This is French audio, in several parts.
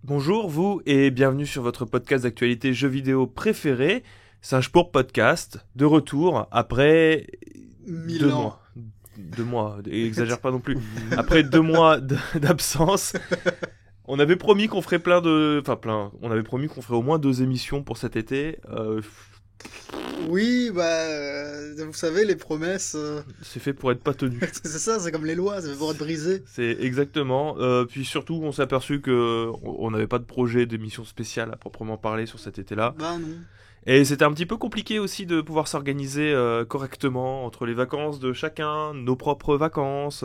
Bonjour vous et bienvenue sur votre podcast d'actualité jeux vidéo préféré, Singe pour Podcast, de retour après 1000 ans. 2 mois, exagère pas non plus, après 2 mois d'absence. On avait promis qu'on ferait on avait promis qu'on ferait au moins 2 émissions pour cet été. Oui, vous savez, les promesses, C'est fait pour être pas tenu. c'est ça, c'est comme les lois, c'est fait pour être brisé. C'est exactement. Puis surtout, on s'est aperçu que on n'avait pas de projet d'émission spéciale à proprement parler sur cet été-là. Bah non. Et c'était un petit peu compliqué aussi de pouvoir s'organiser correctement entre les vacances de chacun, nos propres vacances.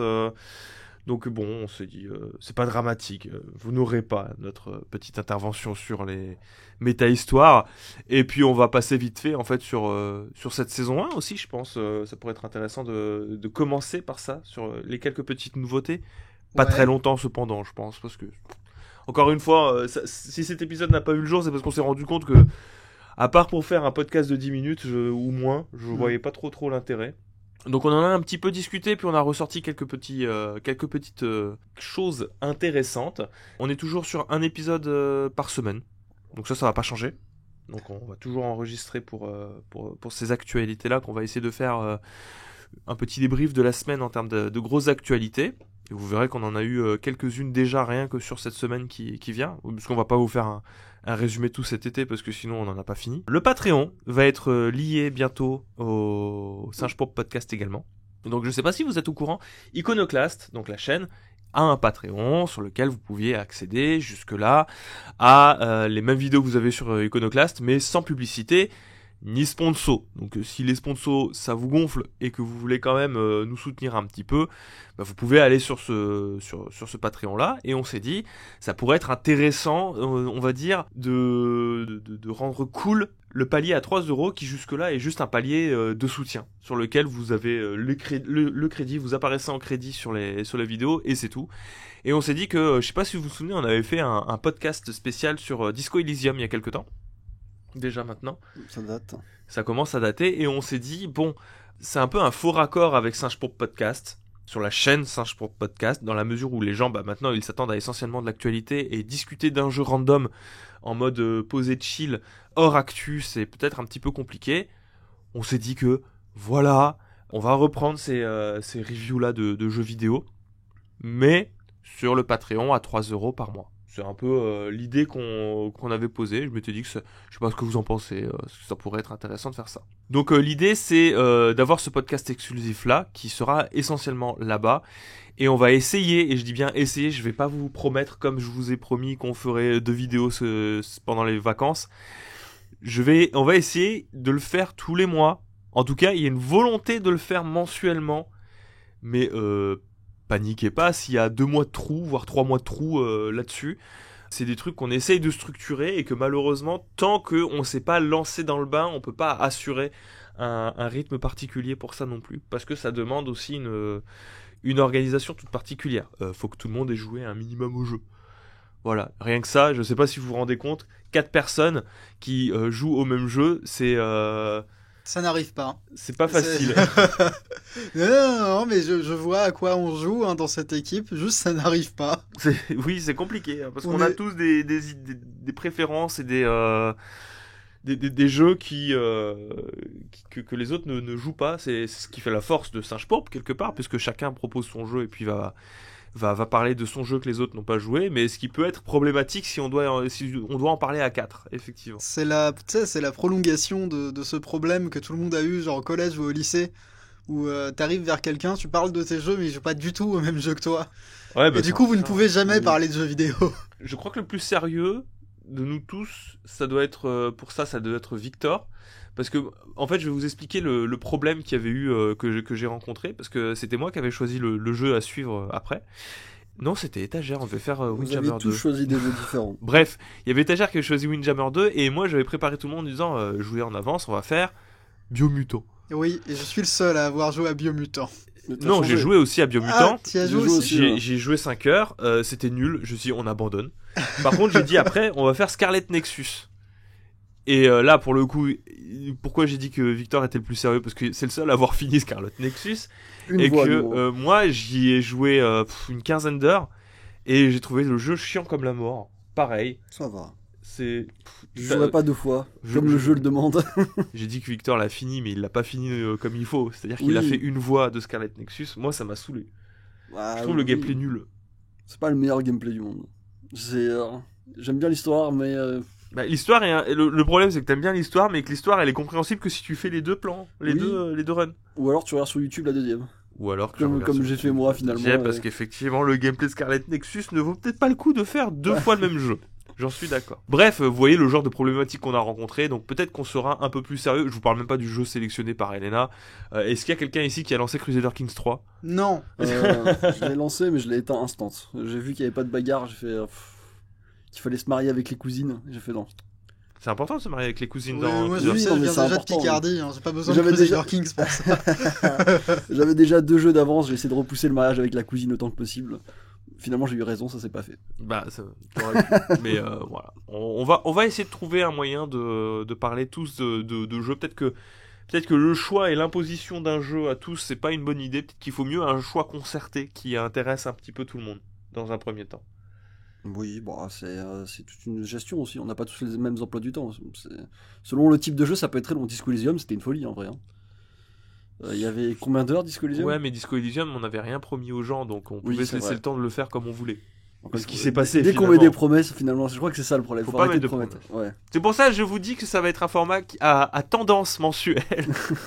Donc bon, on s'est dit, c'est pas dramatique, vous n'aurez pas notre petite intervention sur les méta-histoires. Et puis on va passer vite fait en fait sur cette saison 1 aussi, je pense. Ça pourrait être intéressant de commencer par ça, sur les quelques petites nouveautés. Pas Ouais. très longtemps cependant, je pense, parce que... Encore une fois, si cet épisode n'a pas vu le jour, c'est parce qu'on s'est rendu compte que, à part pour faire un podcast de 10 minutes ou moins, je voyais pas trop l'intérêt. Donc on en a un petit peu discuté, puis on a ressorti quelques petites choses intéressantes. On est toujours sur un épisode par semaine, donc ça va pas changer. Donc on va toujours enregistrer pour ces actualités-là, qu'on va essayer de faire un petit débrief de la semaine en termes de grosses actualités. Et vous verrez qu'on en a eu quelques-unes déjà, rien que sur cette semaine qui vient, puisqu'on va pas vous faire un résumé tout cet été, parce que sinon on n'en a pas fini. Le Patreon va être lié bientôt au Singe Pop Podcast également. Donc je sais pas si vous êtes au courant, Iconoclast, donc la chaîne, a un Patreon sur lequel vous pouviez accéder jusque-là à les mêmes vidéos que vous avez sur Iconoclast, mais sans publicité ni sponsor. Donc si les sponsors ça vous gonfle et que vous voulez quand même nous soutenir un petit peu, vous pouvez aller sur ce Patreon là. Et on s'est dit ça pourrait être intéressant, on va dire, de rendre cool le palier à 3€ qui jusque là est juste un palier de soutien sur lequel vous avez le crédit, vous apparaissez en crédit sur la vidéo et c'est tout. Et on s'est dit que, je sais pas si vous vous souvenez, on avait fait un podcast spécial sur Disco Elysium il y a quelques temps. Déjà maintenant. Ça date. Ça commence à dater et on s'est dit, bon, c'est un peu un faux raccord avec Singe pour Podcast, sur la chaîne Singe pour Podcast, dans la mesure où les gens, maintenant, ils s'attendent à essentiellement de l'actualité et discuter d'un jeu random en mode posé chill, hors actu, c'est peut-être un petit peu compliqué. On s'est dit que, voilà, on va reprendre ces reviews-là de jeux vidéo, mais sur le Patreon à 3€ par mois. C'est un peu l'idée qu'on avait posée. Je m'étais dit que je sais pas ce que vous en pensez, ça pourrait être intéressant de faire ça. Donc l'idée c'est d'avoir ce podcast exclusif là qui sera essentiellement là-bas et on va essayer, et je dis bien essayer, je vais pas vous promettre comme je vous ai promis qu'on ferait 2 vidéos pendant les vacances. On va essayer de le faire tous les mois. En tout cas, il y a une volonté de le faire mensuellement, mais paniquez pas s'il y a 2 mois de trou, voire 3 mois de trou là-dessus. C'est des trucs qu'on essaye de structurer et que malheureusement, tant qu'on ne s'est pas lancé dans le bain, on ne peut pas assurer un rythme particulier pour ça non plus. Parce que ça demande aussi une organisation toute particulière. Faut que tout le monde ait joué un minimum au jeu. Voilà, rien que ça, je ne sais pas si vous vous rendez compte, 4 personnes qui jouent au même jeu, Ça n'arrive pas. c'est pas facile. Non, mais je vois à quoi on joue dans cette équipe, juste ça n'arrive pas. Oui, c'est compliqué, parce On qu'on a est- tous des préférences et des jeux que les autres ne jouent pas. C'est ce qui fait la force de Singe Pop, quelque part, puisque chacun propose son jeu et puis va parler de son jeu que les autres n'ont pas joué, mais ce qui peut être problématique si on doit en parler à 4, effectivement. tu sais, c'est la prolongation de ce problème que tout le monde a eu, genre au collège ou au lycée, où t'arrives vers quelqu'un, tu parles de tes jeux, mais il joue pas du tout au même jeu que toi. Ouais, Et du coup, vous ne pouvez jamais Oui. parler de jeux vidéo. Je crois que le plus sérieux de nous tous, ça doit être Victor. Parce que, en fait, je vais vous expliquer le problème qu'il y avait eu, que j'ai rencontré. Parce que c'était moi qui avais choisi le jeu à suivre après. Non, c'était Étagère, on devait faire Vous Windjammer avez 2. tous choisi des jeux différents. Bref, il y avait Étagère qui avait choisi Windjammer 2. Et moi, j'avais préparé tout le monde en disant, jouez en avance, on va faire Biomutant. Oui, et je suis le seul à avoir joué à Biomutant. Mais t'as Non, changé. j'ai joué aussi à Biomutant. Ah, tu y as J'ai joué joué aussi aussi. J'ai joué 5 heures, c'était nul, je me suis dit on abandonne. Par contre j'ai dit après on va faire Scarlet Nexus. Et là pour le coup, pourquoi j'ai dit que Victor était le plus sérieux, parce que c'est le seul à avoir fini Scarlet Nexus. Une Et voix, que gros. moi j'y ai joué une quinzaine d'heures. Et j'ai trouvé le jeu chiant comme la mort. pareil. Ça va. Je jouerai pas 2 fois, comme le jeu le demande. J'ai dit que Victor l'a fini, mais il l'a pas fini comme il faut. C'est-à-dire qu'il a fait une voix de Scarlet Nexus. Moi, ça m'a saoulé. Je trouve le gameplay nul. C'est pas le meilleur gameplay du monde. J'aime bien l'histoire, mais... l'histoire le problème, c'est que t'aimes bien l'histoire, mais que l'histoire, elle est compréhensible que si tu fais les 2 plans, les deux runs. Ou alors tu regardes sur YouTube la deuxième. Ou alors comme j'ai fait moi, finalement. Parce qu'effectivement, le gameplay de Scarlet Nexus ne vaut peut-être pas le coup de faire 2 fois le même jeu. J'en suis d'accord. Bref, vous voyez le genre de problématique qu'on a rencontré, donc peut-être qu'on sera un peu plus sérieux. Je vous parle même pas du jeu sélectionné par Elena. Est-ce qu'il y a quelqu'un ici qui a lancé Crusader Kings 3 ? Non. Je l'ai lancé, mais je l'ai éteint instant. J'ai vu qu'il n'y avait pas de bagarre, j'ai fait qu'il fallait se marier avec les cousines. J'ai fait non. C'est important de se marier avec les cousines moi je viens déjà de Picardie, j'ai pas besoin de Crusader Kings pour ça. J'avais déjà 2 jeux d'avance, j'ai essayé de repousser le mariage avec la cousine autant que possible. Finalement, j'ai eu raison, ça s'est pas fait. Mais voilà. On va essayer de trouver un moyen de parler tous de jeux. Peut-être que le choix et l'imposition d'un jeu à tous, c'est pas une bonne idée. Peut-être qu'il faut mieux un choix concerté qui intéresse un petit peu tout le monde, dans un premier temps. Oui, c'est toute une gestion aussi. On n'a pas tous les mêmes emplois du temps. Selon le type de jeu, ça peut être très long. Disco Elysium, c'était une folie en vrai. Il y avait combien d'heures Disco Elysium ? Ouais, mais Disco Elysium, on n'avait rien promis aux gens, donc on pouvait se laisser le temps de le faire comme on voulait. Ce qui s'est passé dès qu'on met des promesses, finalement, je crois que c'est ça le problème. Faut pas mettre de promesses. Ouais. C'est pour ça que je vous dis que ça va être un format à tendance mensuelle.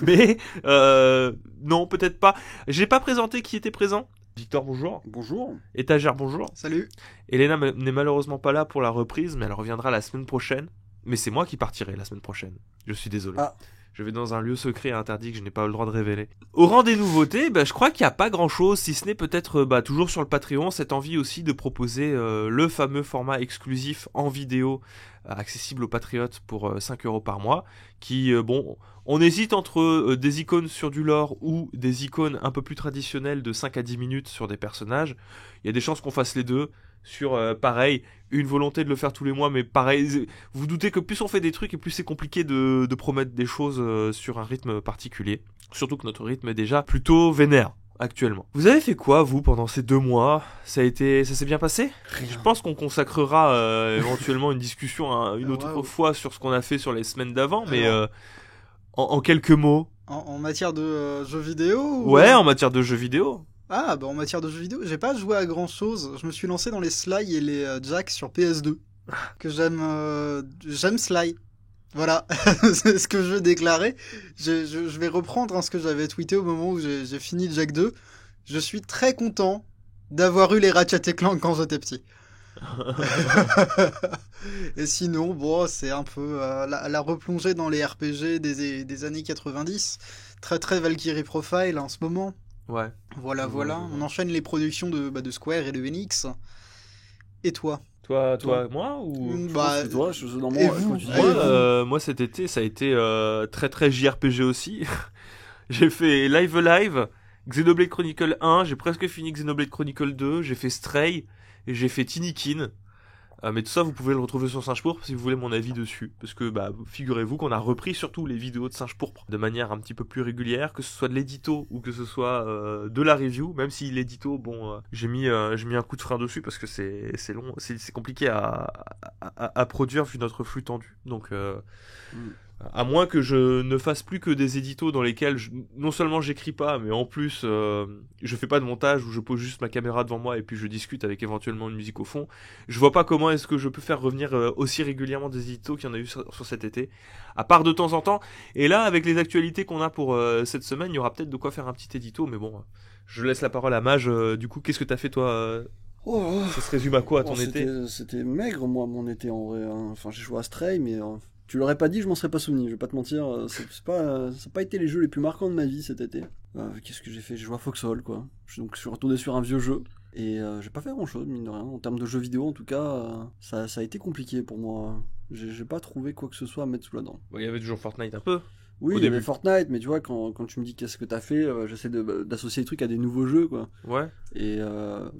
Mais non, peut-être pas. J'ai pas présenté qui était présent. Victor, bonjour. Bonjour. Étagère, bonjour. Salut. Elena n'est malheureusement pas là pour la reprise, mais elle reviendra la semaine prochaine. Mais c'est moi qui partirai la semaine prochaine. Je suis désolé. Je vais dans un lieu secret et interdit que je n'ai pas le droit de révéler. Au rang des nouveautés, je crois qu'il n'y a pas grand-chose, si ce n'est peut-être toujours sur le Patreon, cette envie aussi de proposer le fameux format exclusif en vidéo accessible aux patriotes pour 5€ par mois, qui, on hésite entre des icônes sur du lore ou des icônes un peu plus traditionnelles de 5 à 10 minutes sur des personnages. Il y a des chances qu'on fasse les deux. Sur pareil, une volonté de le faire tous les mois, mais pareil, vous doutez que plus on fait des trucs et plus c'est compliqué de promettre des choses sur un rythme particulier. Surtout que notre rythme est déjà plutôt vénère actuellement. Vous avez fait quoi vous pendant ces 2 mois ? Ça s'est bien passé ? Rien. Je pense qu'on consacrera éventuellement une discussion une autre fois sur ce qu'on a fait sur les semaines d'avant, mais en quelques mots. En matière de jeux vidéo Ouais, en matière de jeux vidéo. En matière de jeux vidéo, j'ai pas joué à grand chose. Je me suis lancé dans les Sly et les Jack sur PS2. Que j'aime Sly. Voilà, c'est ce que je veux déclarer. Je vais reprendre ce que j'avais tweeté au moment où j'ai fini Jack 2. Je suis très content d'avoir eu les Ratchet & Clank quand j'étais petit. Et sinon, c'est un peu la replongée dans les RPG des années 90. Très très Valkyrie Profile en ce moment. Ouais. Voilà. On enchaîne les productions de Square et de Enix. Et toi ? Toi, moi ou moi cet été ça a été très très JRPG aussi. J'ai fait Live, Xenoblade Chronicle 1, j'ai presque fini Xenoblade Chronicle 2, j'ai fait Stray et j'ai fait Tinikin. Mais tout ça vous pouvez le retrouver sur Singe Pourpre si vous voulez mon avis dessus, parce que figurez-vous qu'on a repris surtout les vidéos de Singe Pourpre de manière un petit peu plus régulière, que ce soit de l'édito ou que ce soit de la review, même si l'édito j'ai mis un coup de frein dessus parce que c'est long, c'est compliqué à produire vu notre flux tendu, donc à moins que je ne fasse plus que des éditos dans lesquels non seulement j'écris pas, mais en plus je fais pas de montage où je pose juste ma caméra devant moi et puis je discute avec éventuellement une musique au fond. Je vois pas comment est-ce que je peux faire revenir aussi régulièrement des éditos qu'il y en a eu sur cet été, à part de temps en temps. Et là, avec les actualités qu'on a pour cette semaine, il y aura peut-être de quoi faire un petit édito, mais bon, je laisse la parole à Mage. Du coup, qu'est-ce que t'as fait toi Ça se résume à quoi ton été ? C'était maigre, moi, mon été en vrai. Enfin, j'ai joué à Stray, mais tu l'aurais pas dit, je m'en serais pas souvenu. Je vais pas te mentir, ça n'a pas été les jeux les plus marquants de ma vie cet été. Qu'est-ce que j'ai fait ? J'ai joué à Foxhole, quoi. Donc je suis retourné sur un vieux jeu. Et j'ai pas fait grand chose, mine de rien. En termes de jeux vidéo, en tout cas, ça a été compliqué pour moi. J'ai pas trouvé quoi que ce soit à mettre sous la dent. Il y avait toujours Fortnite un peu. Oui, il y avait Fortnite, mais tu vois, quand tu me dis qu'est-ce que t'as fait, j'essaie d'associer les trucs à des nouveaux jeux, quoi. Ouais. Et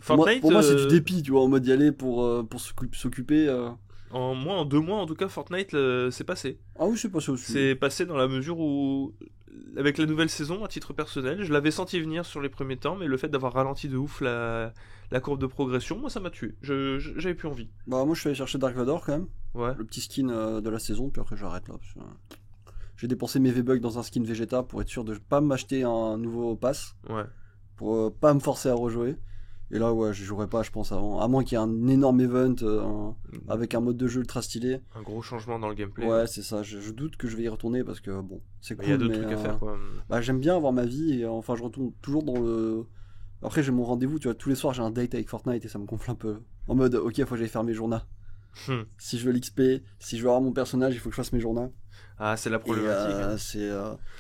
Fortnite, pour moi, c'est du dépit, tu vois, en mode y aller pour s'occuper. En 2 mois, en tout cas, Fortnite, c'est passé. Ah oui, c'est passé aussi. C'est passé dans la mesure où avec la nouvelle saison, à titre personnel, je l'avais senti venir sur les premiers temps, mais le fait d'avoir ralenti de ouf la courbe de progression, moi ça m'a tué. J'avais plus envie. Bah, moi, je suis allé chercher Dark Vador quand même. Ouais. Le petit skin de la saison, puis après, j'arrête là. Parce que, j'ai dépensé mes V-Bucks dans un skin Vegeta pour être sûr de pas m'acheter un nouveau pass. Ouais. Pour pas me forcer à rejouer. Et là, ouais, je jouerai pas, je pense, avant. À moins qu'il y ait un énorme event avec un mode de jeu ultra stylé. Un gros changement dans le gameplay. Ouais, c'est ça. Je doute que je vais y retourner parce que, bon, c'est cool. Il y a d'autres mais, trucs à faire, quoi. Bah, j'aime bien avoir ma vie et enfin, je retourne toujours dans le. Après, j'ai mon rendez-vous, tu vois, tous les soirs, j'ai un date avec Fortnite et ça me gonfle un peu. En mode, ok, faut que j'aille faire mes journées. Si je veux l'XP, si je veux avoir mon personnage, il faut que je fasse mes journées. Ah, c'est la Et, problématique. c'est.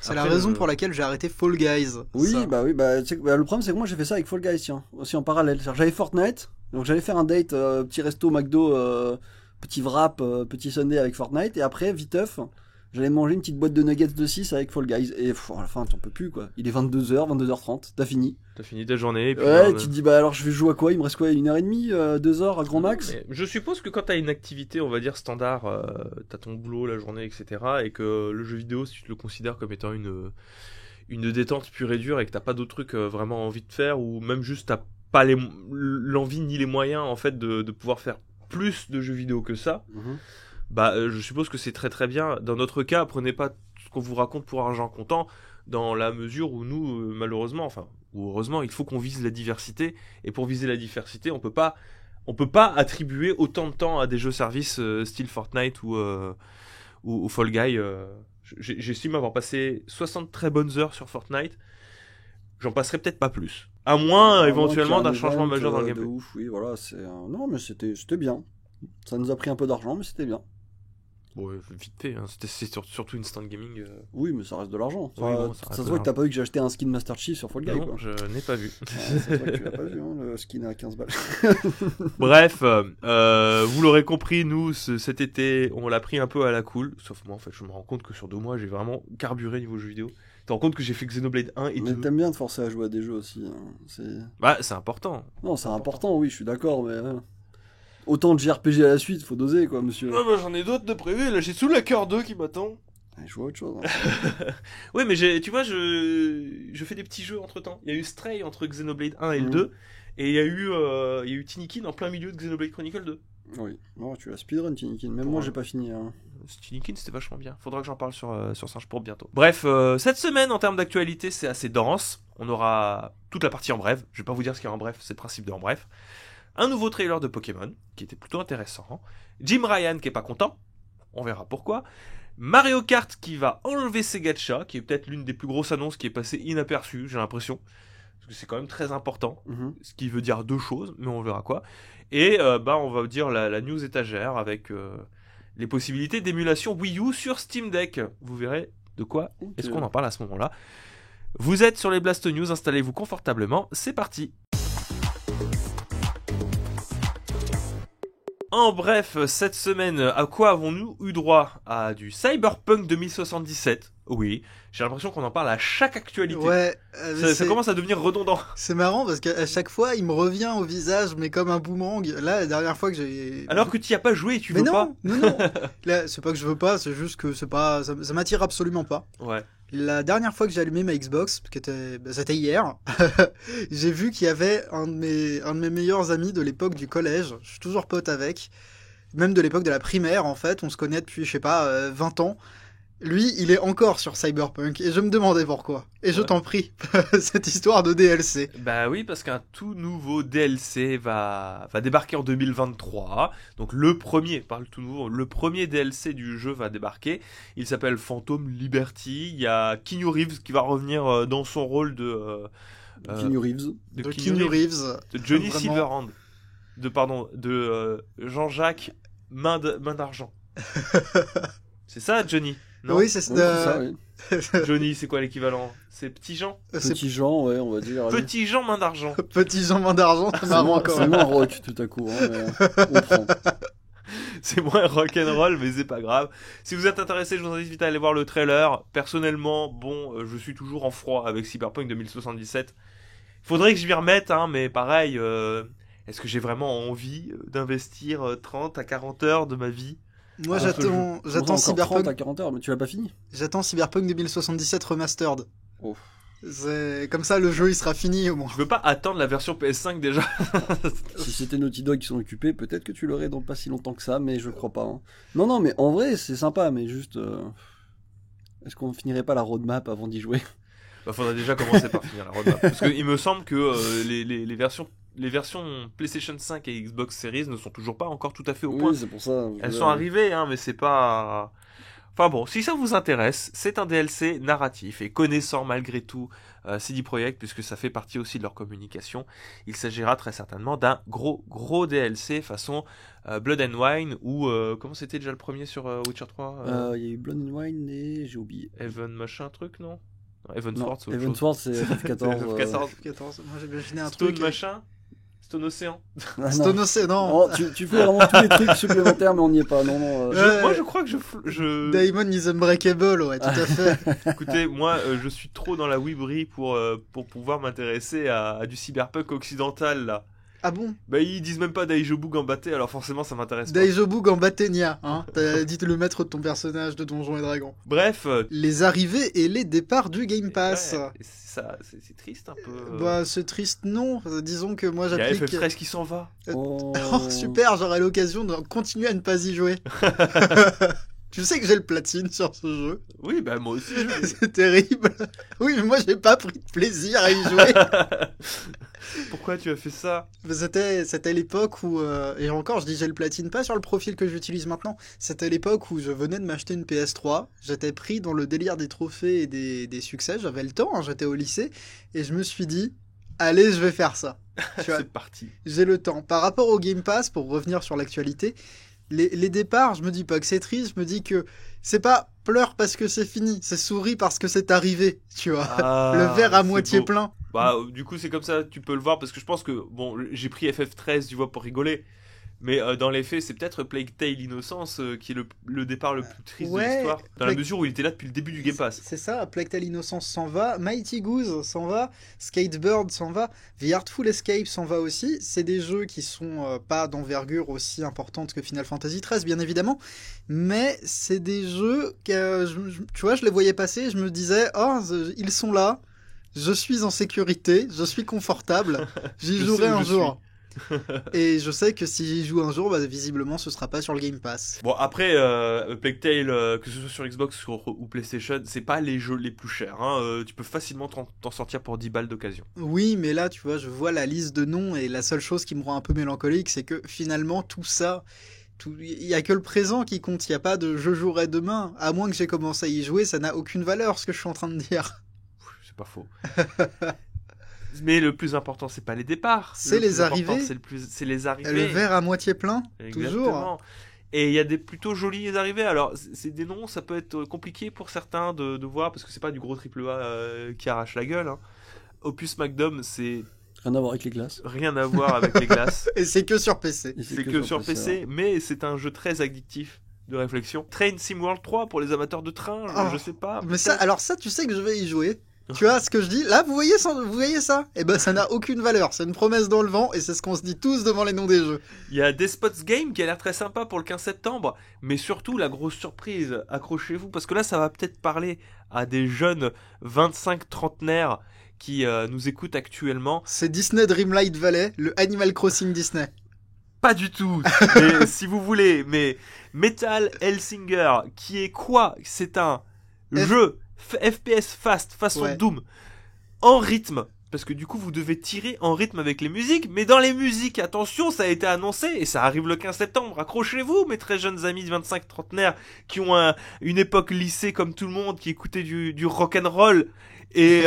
C'est la Après, raison pour laquelle j'ai arrêté Fall Guys. Oui, Ça. bah, tu sais, le problème c'est que moi j'ai fait ça avec Fall Guys, tiens, aussi en parallèle. C'est-à-dire, j'avais Fortnite, donc j'allais faire un date, petit resto, McDo, petit wrap, petit Sunday avec Fortnite, et après, viteuf, j'allais manger une petite boîte de nuggets de 6 avec Fall Guys, et à la fin, t'en peux plus quoi. Il est 22h, 22h30, t'as fini. T'as fini ta journée. Et puis, Ouais, tu te dis, bah alors je vais jouer à quoi? Il me reste quoi? 1h30, 2h à grand max? Mais je suppose que quand t'as une activité, on va dire standard, t'as ton boulot, la journée, etc., et que le jeu vidéo, si tu te le considères comme étant une détente pure et dure, et que t'as pas d'autres trucs vraiment envie de faire, ou même juste t'as pas l'envie ni les moyens en fait de pouvoir faire plus de jeux vidéo que ça, bah je suppose que c'est très très bien. Dans notre cas, prenez pas ce qu'on vous raconte pour argent comptant, dans la mesure où nous, malheureusement, enfin, ou heureusement, il faut qu'on vise la diversité, et pour viser la diversité, on peut pas attribuer autant de temps à des jeux-services style Fortnite ou Fall Guy. J'estime avoir passé 60 très bonnes heures sur Fortnite. J'en passerai peut-être pas plus. À moins éventuellement d'un changement majeur dans le de gameplay. ouf, oui, voilà, c'est. Non, mais c'était bien. Ça nous a pris un peu d'argent, mais c'était bien. Bon, vite fait, hein. C'est surtout Instant Gaming. Oui, mais ça reste de l'argent. Oui, bon, ça ça reste se de voit que t'as pas vu que j'ai acheté un skin Master Chief sur Fall Guy, Non, quoi. je n'ai pas vu. Ouais, ça se voit que tu l'as pas vu, hein, le skin à 15 balles. Bref, vous l'aurez compris, nous, cet été, on l'a pris un peu à la cool. Sauf moi, en fait, je me rends compte que sur 2 mois, j'ai vraiment carburé niveau jeux vidéo. Tu te rends compte que j'ai fait Xenoblade 1 et Mais 2. t'aimes bien te forcer à jouer à des jeux aussi. Hein. Bah, c'est important. Non, c'est important, oui, je suis d'accord, mais. Autant de JRPG à la suite, faut doser, quoi, monsieur. Ah bah, j'en ai d'autres de prévus. Là, j'ai Soul Hacker 2 qui m'attend. Je vois autre chose. Hein. Oui, mais tu vois, je fais des petits jeux entre temps. Il y a eu Stray entre Xenoblade 1 et le 2. Et il y a eu Tinikin en plein milieu de Xenoblade Chronicle 2. Oui, non, tu l'as speedrun, Tinikin. Même moi, j'ai pas fini. Hein. Tinikin, c'était vachement bien. Faudra que j'en parle sur Singe pour bientôt. Bref, cette semaine, en termes d'actualité, c'est assez dense. On aura toute la partie en bref. Je vais pas vous dire ce qu'il y a en bref, c'est le principe de en bref. Un nouveau trailer de Pokémon, qui était plutôt intéressant. Jim Ryan, qui est pas content. On verra pourquoi. Mario Kart, qui va enlever ses gachas, qui est peut-être l'une des plus grosses annonces qui est passée inaperçue, j'ai l'impression. Parce que c'est quand même très important. Ce qui veut dire 2 choses, mais on verra quoi. Et on va dire la news étagère avec les possibilités d'émulation Wii U sur Steam Deck. Vous verrez de quoi est-ce qu'on en parle à ce moment-là. Vous êtes sur les Blast News, installez-vous confortablement, c'est parti. En bref, cette semaine, à quoi avons-nous eu droit? À du Cyberpunk 2077. Oui, j'ai l'impression qu'on en parle à chaque actualité. Ouais, ça commence à devenir redondant. C'est marrant parce qu'à chaque fois, il me revient au visage, mais comme un boomerang. Là, la dernière fois que j'ai. Alors que tu n'y as pas joué et tu mais veux non, pas. non. Là, c'est pas que je veux pas, c'est juste que c'est pas, ça m'attire absolument pas. Ouais. La dernière fois que j'ai allumé ma Xbox, c'était hier, j'ai vu qu'il y avait un de mes meilleurs amis de l'époque du collège. Je suis toujours pote avec. Même de l'époque de la primaire, en fait. On se connaît depuis, je sais pas, 20 ans. Lui, il est encore sur Cyberpunk. Et je me demandais pourquoi. Et je t'en prie, cette histoire de DLC. Bah oui, parce qu'un tout nouveau DLC va débarquer en 2023. Donc le premier DLC du jeu va débarquer. Il s'appelle Phantom Liberty. Il y a Keanu Reeves qui va revenir dans son rôle de... Keanu Reeves. De Keanu Reeves. De Johnny Vraiment. Silverhand. De Jean-Jacques Main d'Argent. C'est ça, Johnny? Non, oui, c'est ça, oui. Johnny, c'est quoi l'équivalent? C'est Petit Jean? Petit Jean, ouais, on va dire. allez. Petit Jean Main d'Argent. Petit Jean Main d'Argent, c'est marrant quand C'est même. moins rock tout à coup, hein, mais on prend. C'est moins rock'n'roll, mais c'est pas grave. Si vous êtes intéressé, je vous invite à aller voir le trailer. Personnellement, je suis toujours en froid avec Cyberpunk 2077. Faudrait que je m'y remette, hein, mais pareil, est-ce que j'ai vraiment envie d'investir 30 à 40 heures de ma vie Moi, Alors que j'attends je encore 30 à Cyberpunk, 40 heures, mais tu l'as pas fini. j'attends Cyberpunk 2077 Remastered. Oh. C'est comme ça, le jeu il sera fini au moins. Je veux pas attendre la version PS5 déjà. Si c'était Naughty Dog qui sont occupés, peut-être que tu l'aurais dans pas si longtemps que ça, mais je crois pas. Hein. Non, mais en vrai, c'est sympa, mais juste. Est-ce qu'on finirait pas la roadmap avant d'y jouer? Bah, faudrait déjà commencer par finir la roadmap. Parce qu'il me semble que les versions PlayStation 5 et Xbox Series ne sont toujours pas encore tout à fait au point. Oui, c'est pour ça. Elles sont arrivées, hein, mais c'est pas... Enfin bon, si ça vous intéresse, c'est un DLC narratif et connaissant malgré tout CD Projekt, puisque ça fait partie aussi de leur communication, il s'agira très certainement d'un gros DLC façon Blood and Wine ou comment c'était déjà le premier sur Witcher 3 Il y a eu Blood and Wine et j'ai oublié. Evan machin truc, non? Evan Non, Sword, c'est autre Evan chose. Sword, c'est FF14. F14. Moi j'ai imaginé un Stone truc. machin? Stone Océan? Ah, non. Stone Ocean, non. Oh, tu fais vraiment tous les trucs supplémentaires, mais on n'y est pas. Non. Moi je crois que je... Daemon is Unbreakable, ouais, tout à fait. Écoutez, moi je suis trop dans la Wibri pour pouvoir m'intéresser à du cyberpunk occidental là. Ah bon? Bah ils disent même pas Daijobu Gambatte, alors forcément ça m'intéresse pas. Daijobu Gambatenia, hein. T'as dit le maître de ton personnage de Donjons et Dragons. Bref, Les arrivées et les départs du Game Pass. ouais, c'est triste un peu. Bah c'est triste, non. Disons que moi Il y a j'applique... FF13 qui s'en va. Oh. Oh, super, j'aurai l'occasion de continuer à ne pas y jouer. Tu sais que j'ai le platine sur ce jeu. Oui, bah moi aussi. C'est terrible. Oui, mais moi j'ai pas pris de plaisir à y jouer. Pourquoi tu as fait ça? C'était l'époque où, et encore je dis j'ai le platine pas sur le profil que j'utilise maintenant, c'était l'époque où je venais de m'acheter une PS3, j'étais pris dans le délire des trophées et des succès, j'avais le temps, hein, j'étais au lycée, et je me suis dit, allez je vais faire ça. Tu vois, C'est parti. j'ai le temps. Par rapport au Game Pass, pour revenir sur l'actualité, les départs, je me dis pas que c'est triste, je me dis que c'est pas pleure parce que c'est fini, c'est souris parce que c'est arrivé, tu vois. Le verre à c'est moitié beau. plein. Bah du coup c'est comme ça, tu peux le voir parce que je pense que bon j'ai pris FF13 tu vois pour rigoler, mais dans les faits c'est peut-être Plague Tale Innocence qui est le départ le plus triste de Ouais, l'histoire, dans la Plague- mesure où il était là depuis le début du Game Pass. C'est ça, Plague Tale Innocence s'en va, Mighty Goose s'en va, Skatebird s'en va, The Artful Escape s'en va aussi. C'est des jeux qui sont pas d'envergure aussi importante que Final Fantasy XIII, bien évidemment, mais c'est des jeux que, tu vois, je les voyais passer et je me disais, oh, ils sont là, je suis en sécurité, je suis confortable, j'y Je jouerai sais où un je jour. Et je sais que si j'y joue un jour, bah, visiblement ce sera pas sur le Game Pass. Bon après Plague Tale que ce soit sur Xbox ou PlayStation, c'est pas les jeux les plus chers, hein. Tu peux facilement t'en sortir pour 10 balles d'occasion. Oui, mais là, tu vois, je vois la liste de noms et la seule chose qui me rend un peu mélancolique, c'est que finalement, tout ça, il y a que le présent qui compte. Il n'y a pas de je jouerai demain. À moins que j'ai commencé à y jouer, ça n'a aucune valeur, ce que je suis en train de dire. C'est pas faux. Mais le plus important, c'est pas les départs. C'est Le les plus important, arrivées. c'est les arrivées. Le verre à moitié plein, toujours. Exactement. Et il y a des plutôt jolies arrivées. Alors, c'est des noms, ça peut être compliqué pour certains de voir, parce que c'est pas du gros AAA qui arrache la gueule. Hein. Opus Magnum, c'est Rien à voir avec les glaces. rien à voir avec les glaces. Et c'est que sur PC. Et C'est que sur PC, mais c'est un jeu très addictif de réflexion. Train Sim World 3 pour les amateurs de train, Oh. je sais pas. Mais ça, alors ça, tu sais que je vais y jouer. Tu vois ce que je dis? Là, vous voyez ça? Eh ben, ça n'a aucune valeur. C'est une promesse dans le vent et c'est ce qu'on se dit tous devant les noms des jeux. Il y a Despots Game qui a l'air très sympa pour le 15 septembre, mais surtout la grosse surprise, accrochez-vous, parce que là ça va peut-être parler à des jeunes 25 trentenaires qui nous écoutent actuellement. C'est Disney Dreamlight Valley, le Animal Crossing Disney. Pas du tout, mais, si vous voulez, mais Metal Hellsinger, qui est quoi? C'est un jeu FPS fast, façon Ouais. Doom, en rythme. Parce que du coup, vous devez tirer en rythme avec les musiques. Mais dans les musiques, attention, ça a été annoncé et ça arrive le 15 septembre. Accrochez-vous, mes très jeunes amis de 25 trentenaires qui ont une époque lycée comme tout le monde, qui écoutaient du rock'n'roll. Et,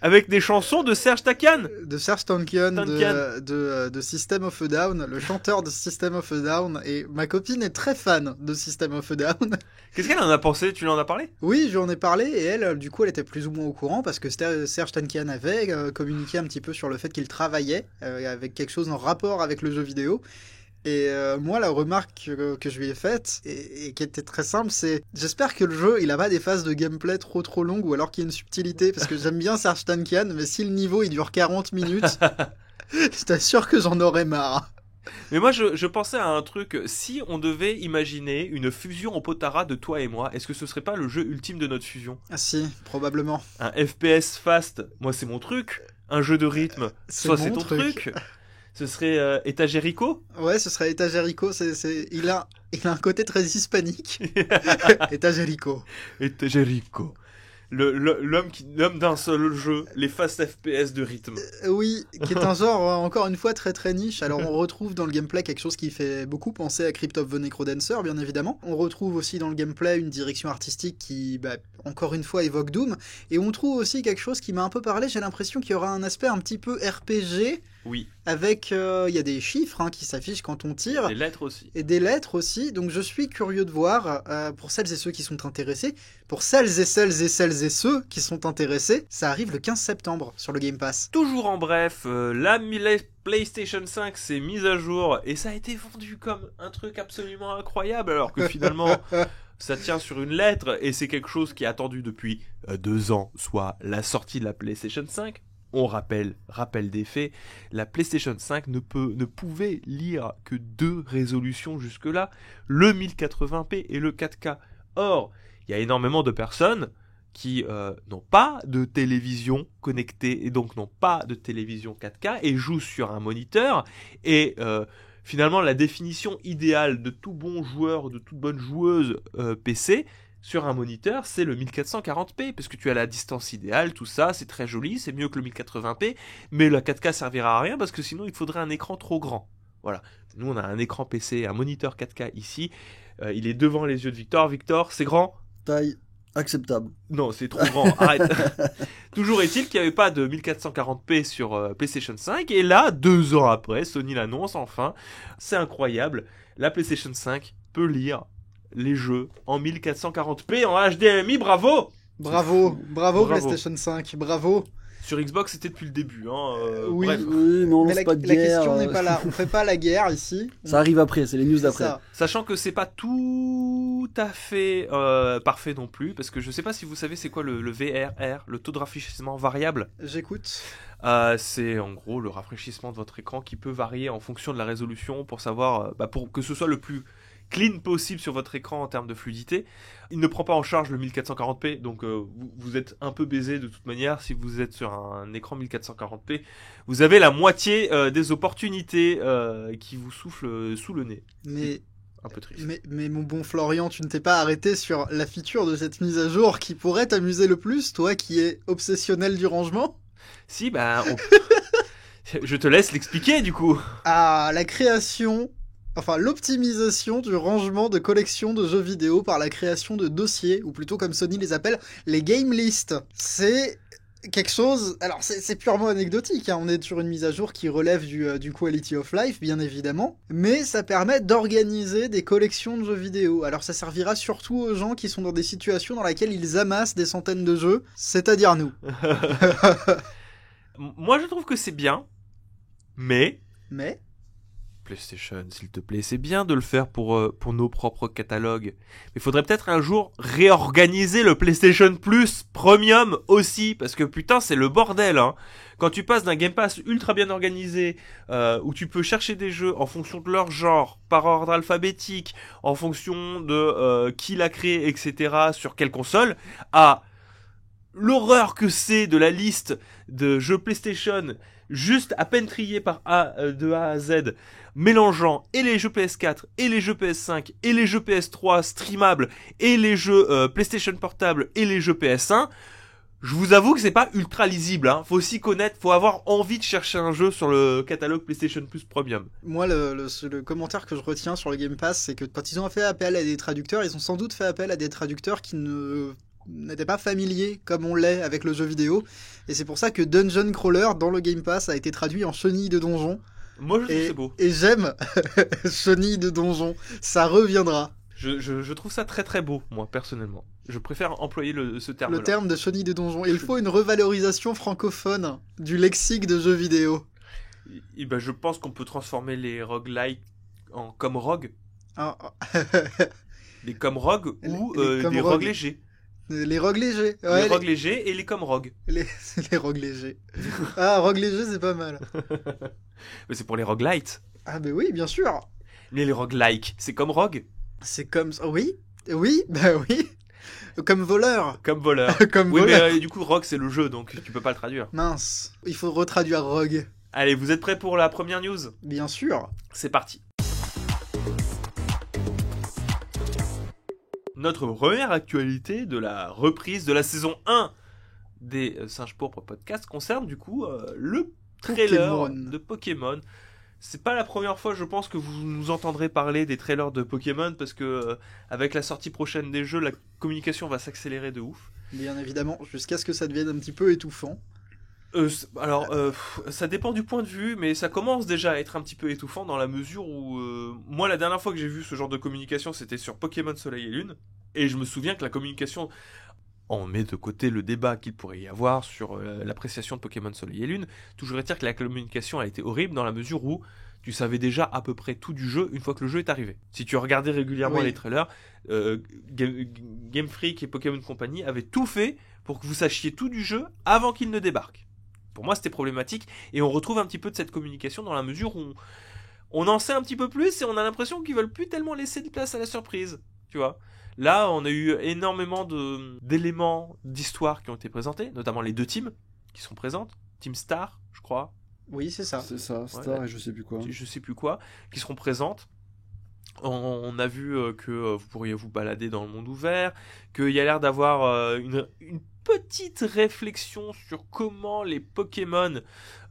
avec des chansons de Serge Tankian. De Serge Tankian, Tankian. de System of a Down, le chanteur de System of a Down. Et ma copine est très fan de System of a Down. Qu'est-ce qu'elle en a pensé? Tu lui en as parlé? Oui, j'en ai parlé et elle, du coup, elle était plus ou moins au courant parce que Serge Tankian avait communiqué un petit peu sur le fait qu'il travaillait avec quelque chose en rapport avec le jeu vidéo. Et moi, la remarque que je lui ai faite, et qui était très simple, c'est j'espère que le jeu, il a pas des phases de gameplay trop longues, ou alors qu'il y a une subtilité, parce que j'aime bien Serge Tankian, mais si le niveau, il dure 40 minutes, je t'assure que j'en aurais marre. Mais moi, je pensais à un truc. Si on devait imaginer une fusion au potara de toi et moi, est-ce que ce serait pas le jeu ultime de notre fusion? Ah si, probablement. Un FPS fast, moi c'est mon truc. Un jeu de rythme, C'est soit mon c'est ton truc. Ce serait Etagerico. Ouais, ce serait Etagerico. Il a un côté très hispanique. Etagerico. Etagerico. L'homme d'un seul jeu, les fast FPS de rythme. Oui, qui est un genre encore une fois très très niche. Alors on retrouve dans le gameplay quelque chose qui fait beaucoup penser à Crypt of the Necrodancer, bien évidemment. On retrouve aussi dans le gameplay une direction artistique qui, encore une fois, évoque Doom. Et on trouve aussi quelque chose qui m'a un peu parlé. J'ai l'impression qu'il y aura un aspect un petit peu RPG. Oui. Avec, il y a des chiffres qui s'affichent quand on tire. Des lettres aussi. Et des lettres aussi. Donc je suis curieux de voir, pour celles et ceux qui sont intéressés, pour celles et ceux qui sont intéressés, ça arrive le 15 septembre sur le Game Pass. Toujours en bref, la PlayStation 5 s'est mise à jour et ça a été vendu comme un truc absolument incroyable alors que finalement ça tient sur une lettre et c'est quelque chose qui est attendu depuis 2 ans, soit la sortie de la PlayStation 5. On rappelle des faits, la PlayStation 5 ne pouvait lire que 2 résolutions jusque-là, le 1080p et le 4K. Or, il y a énormément de personnes qui n'ont pas de télévision connectée et donc n'ont pas de télévision 4K et jouent sur un moniteur et finalement la définition idéale de tout bon joueur, de toute bonne joueuse PC sur un moniteur, c'est le 1440p, parce que tu as la distance idéale, tout ça, c'est très joli, c'est mieux que le 1080p, mais la 4K servira à rien, parce que sinon il faudrait un écran trop grand. Voilà, nous on a un écran PC, un moniteur 4K ici, il est devant les yeux de Victor. Victor, c'est grand ? Taille acceptable. Non, c'est trop grand, arrête. Toujours est-il qu'il n'y avait pas de 1440p sur PlayStation 5, et là, 2 ans après, Sony l'annonce enfin, c'est incroyable, la PlayStation 5 peut lire les jeux en 1440p en HDMI, bravo! Bravo PlayStation 5, bravo. Sur Xbox, c'était depuis le début. Oui, bref. Oui, mais on Mais lance pas de guerre. la question n'est pas là. On fait pas la guerre ici. Ça arrive après, c'est les news d'après. Ça. Sachant que c'est pas tout à fait parfait non plus, parce que je sais pas si vous savez c'est quoi le VRR, le taux de rafraîchissement variable. J'écoute. C'est en gros le rafraîchissement de votre écran qui peut varier en fonction de la résolution pour savoir, pour que ce soit le plus clean possible sur votre écran en termes de fluidité. Il ne prend pas en charge le 1440p, donc vous êtes un peu baisé de toute manière. Si vous êtes sur un écran 1440p, vous avez la moitié des opportunités qui vous soufflent sous le nez. Mais un peu triste. Mais mon bon Florian, tu ne t'es pas arrêté sur la feature de cette mise à jour qui pourrait t'amuser le plus, toi qui es obsessionnel du rangement? Si, je te laisse l'expliquer du coup. Ah, l'optimisation du rangement de collections de jeux vidéo par la création de dossiers, ou plutôt comme Sony les appelle, les game lists. C'est quelque chose... Alors, c'est purement anecdotique, on est sur une mise à jour qui relève du quality of life, bien évidemment, mais ça permet d'organiser des collections de jeux vidéo. Alors, ça servira surtout aux gens qui sont dans des situations dans lesquelles ils amassent des centaines de jeux, c'est-à-dire nous. Moi, je trouve que c'est bien, mais... PlayStation, s'il te plaît, c'est bien de le faire pour nos propres catalogues. Mais il faudrait peut-être un jour réorganiser le PlayStation Plus Premium aussi, parce que putain, c'est le bordel, hein. Quand tu passes d'un Game Pass ultra bien organisé, où tu peux chercher des jeux en fonction de leur genre, par ordre alphabétique, en fonction de qui l'a créé, etc., sur quelle console, à l'horreur que c'est de la liste de jeux PlayStation, juste à peine triés de A à Z, mélangeant et les jeux PS4, et les jeux PS5, et les jeux PS3 streamables, et les jeux PlayStation Portable, et les jeux PS1, je vous avoue que c'est pas ultra lisible, hein. Faut s'y connaître, faut avoir envie de chercher un jeu sur le catalogue PlayStation Plus Premium. Moi, le commentaire que je retiens sur le Game Pass, c'est que quand ils ont fait appel à des traducteurs, ils ont sans doute fait appel à des traducteurs qui n'étaient pas familiers comme on l'est avec le jeu vidéo, et c'est pour ça que Dungeon Crawler dans le Game Pass a été traduit en chenille de donjon. Moi je trouve c'est beau. Et j'aime chenille de donjon, ça reviendra. Je trouve ça très très beau, moi personnellement. Je préfère employer ce terme-là. Le terme de chenille de donjon. Il faut une revalorisation francophone du lexique de jeux vidéo. Et je pense qu'on peut transformer les roguelites en comme rogue. Les comme rogue ou des rogues légers. Les rogues légers. Ouais, les rogues légers et les comme rogues. Les rogues légers. Ah, rogue léger, c'est pas mal. Mais c'est pour les roguelites. Ah bah oui, bien sûr. Mais les roguelikes, c'est comme Rogue, C'est comme... Oui, oui, bah oui. Comme voleur. comme voleur. Comme Oui, voleur. mais du coup, Rogue, c'est le jeu, donc tu peux pas le traduire. Mince. Il faut retraduire Rogue. Allez, vous êtes prêts pour la première news? Bien sûr. C'est parti. Notre première actualité de la reprise de la saison 1 des Singes Pourpres podcast concerne du coup le trailer Pokémon. de Pokémon. C'est pas la première fois, je pense, que vous nous entendrez parler des trailers de Pokémon parce que avec la sortie prochaine des jeux, la communication va s'accélérer de ouf. Bien évidemment, jusqu'à ce que ça devienne un petit peu étouffant. Ça dépend du point de vue, mais ça commence déjà à être un petit peu étouffant dans la mesure où moi, la dernière fois que j'ai vu ce genre de communication, c'était sur Pokémon Soleil et Lune, et je me souviens que la communication, on met de côté le débat qu'il pourrait y avoir sur l'appréciation de Pokémon Soleil et Lune, toujours est-dire que la communication a été horrible dans la mesure où tu savais déjà à peu près tout du jeu une fois que le jeu est arrivé. Si tu regardais régulièrement Oui. les trailers, Game Freak et Pokémon Company avaient tout fait pour que vous sachiez tout du jeu avant qu'il ne débarque. Pour moi, c'était problématique, et on retrouve un petit peu de cette communication dans la mesure où on en sait un petit peu plus et on a l'impression qu'ils veulent plus tellement laisser de place à la surprise, tu vois. Là, on a eu énormément d'éléments d'histoire qui ont été présentés, notamment les deux teams qui sont présentes, Team Star, je crois, Oui, c'est ça. C'est ça, Star et je sais plus quoi. je sais plus quoi, qui seront présentes. On a vu que vous pourriez vous balader dans le monde ouvert, qu'il y a l'air d'avoir une petite réflexion sur comment les Pokémon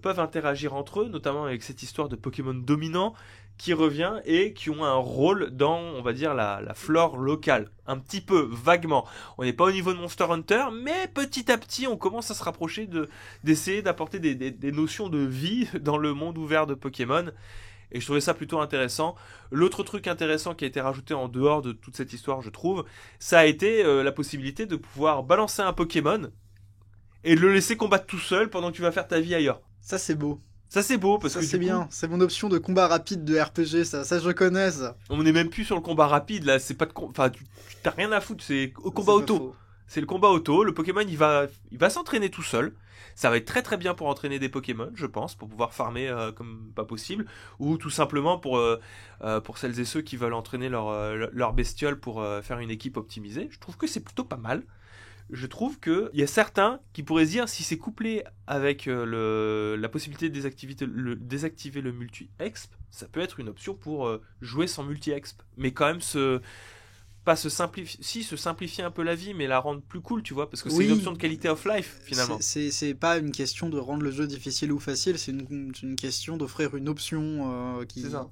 peuvent interagir entre eux, notamment avec cette histoire de Pokémon dominant qui revient et qui ont un rôle dans, on va dire, la flore locale. Un petit peu, vaguement. On n'est pas au niveau de Monster Hunter, mais petit à petit, on commence à se rapprocher d'essayer d'apporter des notions de vie dans le monde ouvert de Pokémon. Et je trouvais ça plutôt intéressant. L'autre truc intéressant qui a été rajouté en dehors de toute cette histoire, je trouve, ça a été la possibilité de pouvoir balancer un Pokémon et de le laisser combattre tout seul pendant que tu vas faire ta vie ailleurs. Ça, c'est beau. Ça c'est beau parce Ça, que c'est du coup, bien. C'est mon option de combat rapide de RPG, ça. Ça, je connais, ça. on n'est même plus sur le combat rapide là. C'est pas de, enfin, tu t'as rien à foutre. C'est au combat C'est pas auto. faux. C'est le combat auto. Le Pokémon, il va s'entraîner tout seul. Ça va être très très bien pour entraîner des Pokémon, je pense, pour pouvoir farmer comme pas possible, ou tout simplement pour celles et ceux qui veulent entraîner leur bestiole pour faire une équipe optimisée. Je trouve que c'est plutôt pas mal. Je trouve que il y a certains qui pourraient se dire si c'est couplé avec la possibilité de désactiver le multi-exp, ça peut être une option pour jouer sans multi-exp, mais quand même se simplifier un peu la vie, mais la rendre plus cool, tu vois, parce que c'est Oui. une option de qualité of life finalement. C'est pas une question de rendre le jeu difficile ou facile, c'est une question d'offrir une option qui, C'est ça.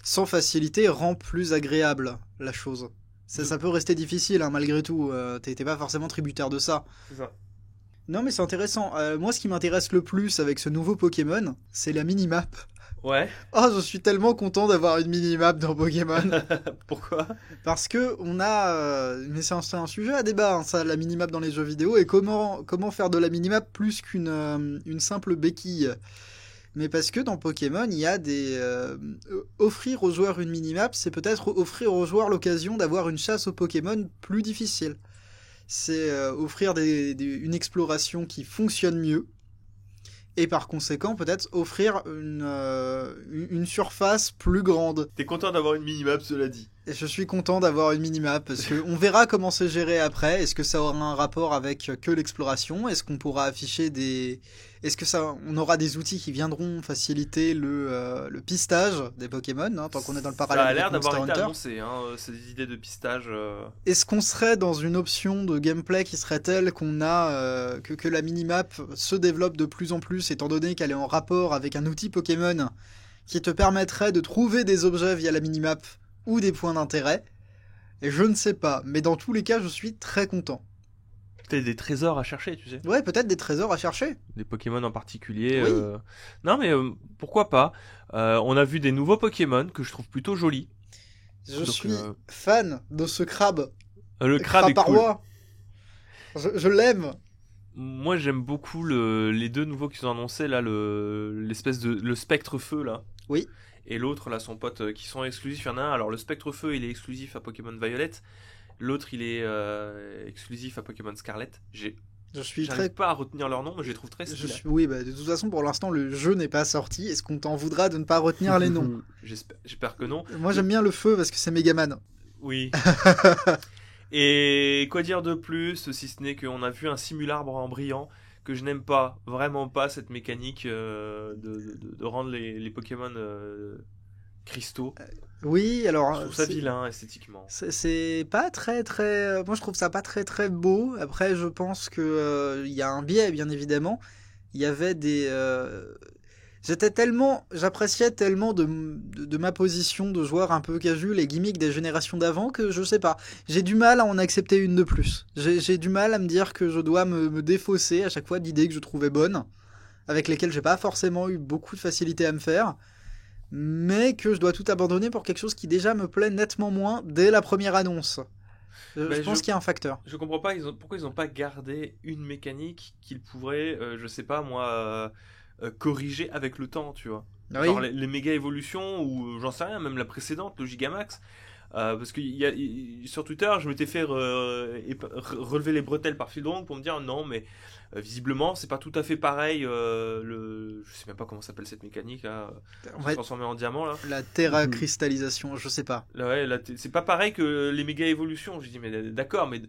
sans facilité, rend plus agréable la chose. Ça peut rester difficile, hein, malgré tout. T'es pas forcément tributaire de ça. C'est ça. Non, mais c'est intéressant. Moi, ce qui m'intéresse le plus avec ce nouveau Pokémon, c'est la minimap. Ouais. Oh, je suis tellement content d'avoir une minimap dans Pokémon. Pourquoi? Parce que on a... mais c'est un sujet à débat, hein, ça, la minimap dans les jeux vidéo, et comment faire de la minimap plus qu'une une simple béquille. Mais parce que dans Pokémon, il y a des... offrir aux joueurs une minimap, c'est peut-être offrir aux joueurs l'occasion d'avoir une chasse aux Pokémon plus difficile. C'est offrir une exploration qui fonctionne mieux. Et par conséquent, peut-être offrir une surface plus grande. T'es content d'avoir une minimap, cela dit. Et je suis content d'avoir une minimap, parce qu'on verra comment c'est géré après. Est-ce que ça aura un rapport avec que l'exploration? Est-ce qu'on pourra afficher des... Est-ce que on aura des outils qui viendront faciliter le pistage des Pokémon, hein, tant qu'on est dans le parallèle Ça a l'air avec Monster d'avoir été Hunter. annoncé, hein, ces idées de pistage. Est-ce qu'on serait dans une option de gameplay qui serait telle qu'on a que la minimap se développe de plus en plus, étant donné qu'elle est en rapport avec un outil Pokémon qui te permettrait de trouver des objets via la minimap ou des points d'intérêt? Et je ne sais pas, mais dans tous les cas, je suis très content. Peut-être des trésors à chercher, tu sais. Ouais, peut-être des trésors à chercher. Des Pokémon en particulier. Oui. Non, mais pourquoi pas. On a vu des nouveaux Pokémon que je trouve plutôt jolis. Je Donc, suis fan de ce crabe. Le crabe est cool. Craparois. Je l'aime. Moi, j'aime beaucoup les deux nouveaux qu'ils ont annoncés, là, l'espèce de... Le Spectre Feu, là. Oui. Et l'autre, là, son pote, qui sont exclusifs. Il y en a un. Alors, le Spectre Feu, il est exclusif à Pokémon Violet. L'autre, il est exclusif à Pokémon Scarlet. J'ai Je suis J'arrive très... pas à retenir leur nom, mais je les trouve très Je stylés. suis... Oui, bah, de toute façon, pour l'instant, le jeu n'est pas sorti. Est-ce qu'on t'en voudra de ne pas retenir les noms? J'espère que non. Moi, j'aime bien le feu parce que c'est Megaman. Oui. Et quoi dire de plus, si ce n'est qu'on a vu un simularbre en brillant, que je n'aime pas, vraiment pas cette mécanique de rendre les Pokémon cristaux. Oui, Je alors... trouve ça vilain esthétiquement. C'est pas très très... Moi je trouve ça pas très très beau. Après je pense que il y a un biais bien évidemment. Il y avait des... J'appréciais tellement de ma position de joueur un peu casu les gimmicks des générations d'avant que je sais pas. J'ai du mal à en accepter une de plus. J'ai du mal à me dire que je dois me défausser à chaque fois d'idées que je trouvais bonnes, avec lesquelles j'ai pas forcément eu beaucoup de facilité à me faire, mais que je dois tout abandonner pour quelque chose qui déjà me plaît nettement moins dès la première annonce. Je pense qu'il y a un facteur. Je comprends pas pourquoi ils ont pas gardé une mécanique qu'ils pourraient, je sais pas moi, corriger avec le temps, tu vois. Oui. Genre les méga évolutions ou j'en sais rien, même la précédente, le Gigamax. Parce que sur Twitter, je m'étais fait relever les bretelles par Fieldrong pour me dire non, mais visiblement, c'est pas tout à fait pareil. Je sais même pas comment s'appelle cette mécanique là, se transformer en diamant là. La terra cristallisation, je sais pas. Là, ouais, c'est pas pareil que les méga évolutions. Je dis mais d'accord, mais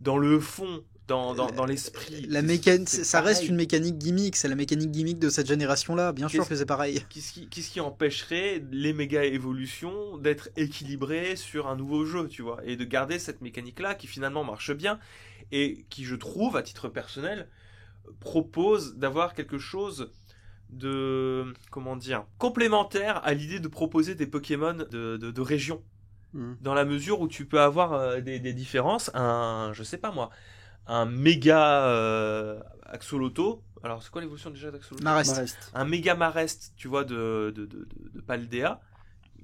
dans le fond, dans l'esprit, la mécanique, ça reste une mécanique gimmick. C'est la mécanique gimmick de cette génération-là. Bien sûr que c'est pareil. Qu'est-ce qui empêcherait les méga évolutions d'être équilibrées sur un nouveau jeu, tu vois, et de garder cette mécanique-là qui finalement marche bien et qui, je trouve, à titre personnel, propose d'avoir quelque chose de, comment dire, complémentaire à l'idée de proposer des Pokémon de région. Dans la mesure où tu peux avoir des différences, je sais pas moi, un méga Axolotl. Alors c'est quoi l'évolution déjà d'Axolotl? Marest. Un méga Marest, tu vois, de Paldea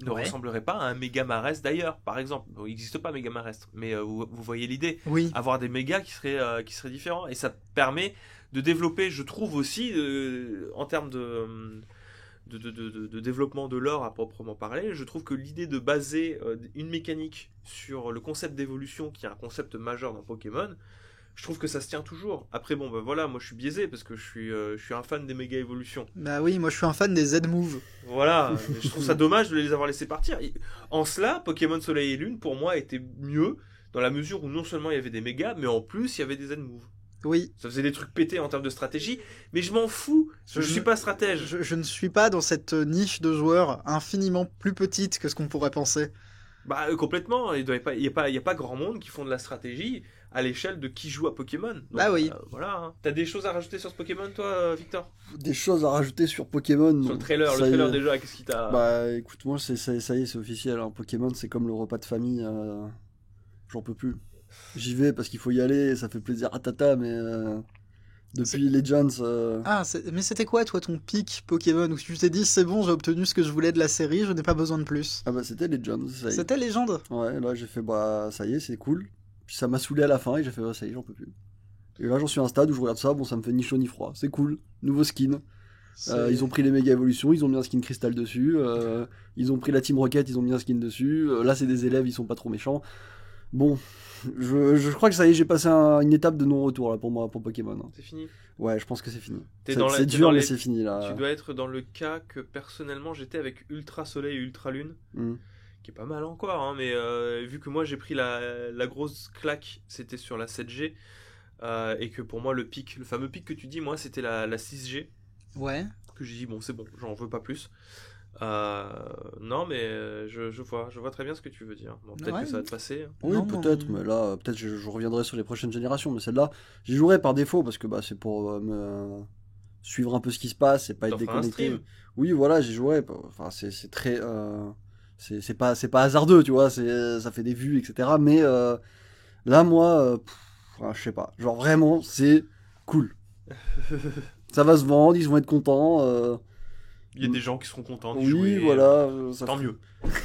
ne ressemblerait pas à un méga Marest d'ailleurs, par exemple. Bon, il n'existe pas méga Marest, mais vous voyez l'idée. Oui. Avoir des mégas qui seraient différents, et ça permet de développer, je trouve aussi, en termes de développement de lore à proprement parler, je trouve que l'idée de baser une mécanique sur le concept d'évolution, qui est un concept majeur dans Pokémon, je trouve que ça se tient toujours. Après bon, ben voilà, moi je suis biaisé parce que je suis un fan des méga évolutions. Bah oui, moi je suis un fan des Z-Move. Voilà, je trouve ça dommage de les avoir laissés partir. En cela, Pokémon Soleil et Lune, pour moi, était mieux, dans la mesure où non seulement il y avait des mégas, mais en plus il y avait des Z-Move. Oui. Ça faisait des trucs pétés en termes de stratégie, mais je m'en fous, je suis pas stratège. Je ne suis pas dans cette niche de joueurs infiniment plus petite que ce qu'on pourrait penser. Bah complètement, il y a pas grand monde qui font de la stratégie à l'échelle de qui joue à Pokémon. Donc, bah oui. Voilà. Hein. T'as des choses à rajouter sur ce Pokémon, toi, Victor? Des choses à rajouter sur Pokémon. Sur le trailer déjà, qu'est-ce qui t'a... Bah écoute, moi ça y est, c'est officiel. Hein. Pokémon, c'est comme le repas de famille. J'en peux plus. J'y vais parce qu'il faut y aller, ça fait plaisir à tata, mais depuis Legends... Ah, mais c'était quoi, toi, ton pic Pokémon où tu t'es dit, c'est bon, j'ai obtenu ce que je voulais de la série, je n'ai pas besoin de plus? Ah bah c'était Legends, ça y est. C'était Légende? Ouais, là j'ai fait, bah ça y est, c'est cool. Puis ça m'a saoulé à la fin et j'ai fait, ça y est, j'en peux plus. Et là j'en suis à un stade où je regarde ça, bon ça me fait ni chaud ni froid, c'est cool. Nouveau skin. Ils ont pris les méga évolutions, ils ont mis un skin cristal dessus. Ils ont pris la Team Rocket, ils ont mis un skin dessus. Là c'est des élèves, ils sont pas trop méchants. Bon, je crois que ça y est, j'ai passé une étape de non-retour là pour moi, pour Pokémon. Hein. C'est fini? Ouais, je pense que c'est fini. C'est dur, mais c'est fini là. Tu dois être dans le cas que personnellement j'étais avec Ultra Soleil et Ultra Lune, qui est pas mal encore, hein, mais vu que moi j'ai pris la grosse claque, c'était sur la 7G, et que pour moi le fameux pic que tu dis, moi c'était la 6G. Ouais. Que j'ai dit, bon c'est bon, j'en veux pas plus. Non mais je vois très bien ce que tu veux dire. Bon, peut-être que ça va te passer. Oui, peut-être, mais là peut-être je reviendrai sur les prochaines générations, mais celle-là j'y jouerai par défaut parce que bah c'est pour me suivre un peu ce qui se passe et pas être déconnecté. Oui, voilà, j'y jouerai. Enfin c'est très c'est pas hasardeux, tu vois, ça fait des vues, etc. Mais là moi je sais pas, genre vraiment c'est cool. Ça va se vendre, ils vont être contents. Il y a des gens qui seront contents de jouer. Oui, voilà. Tant mieux.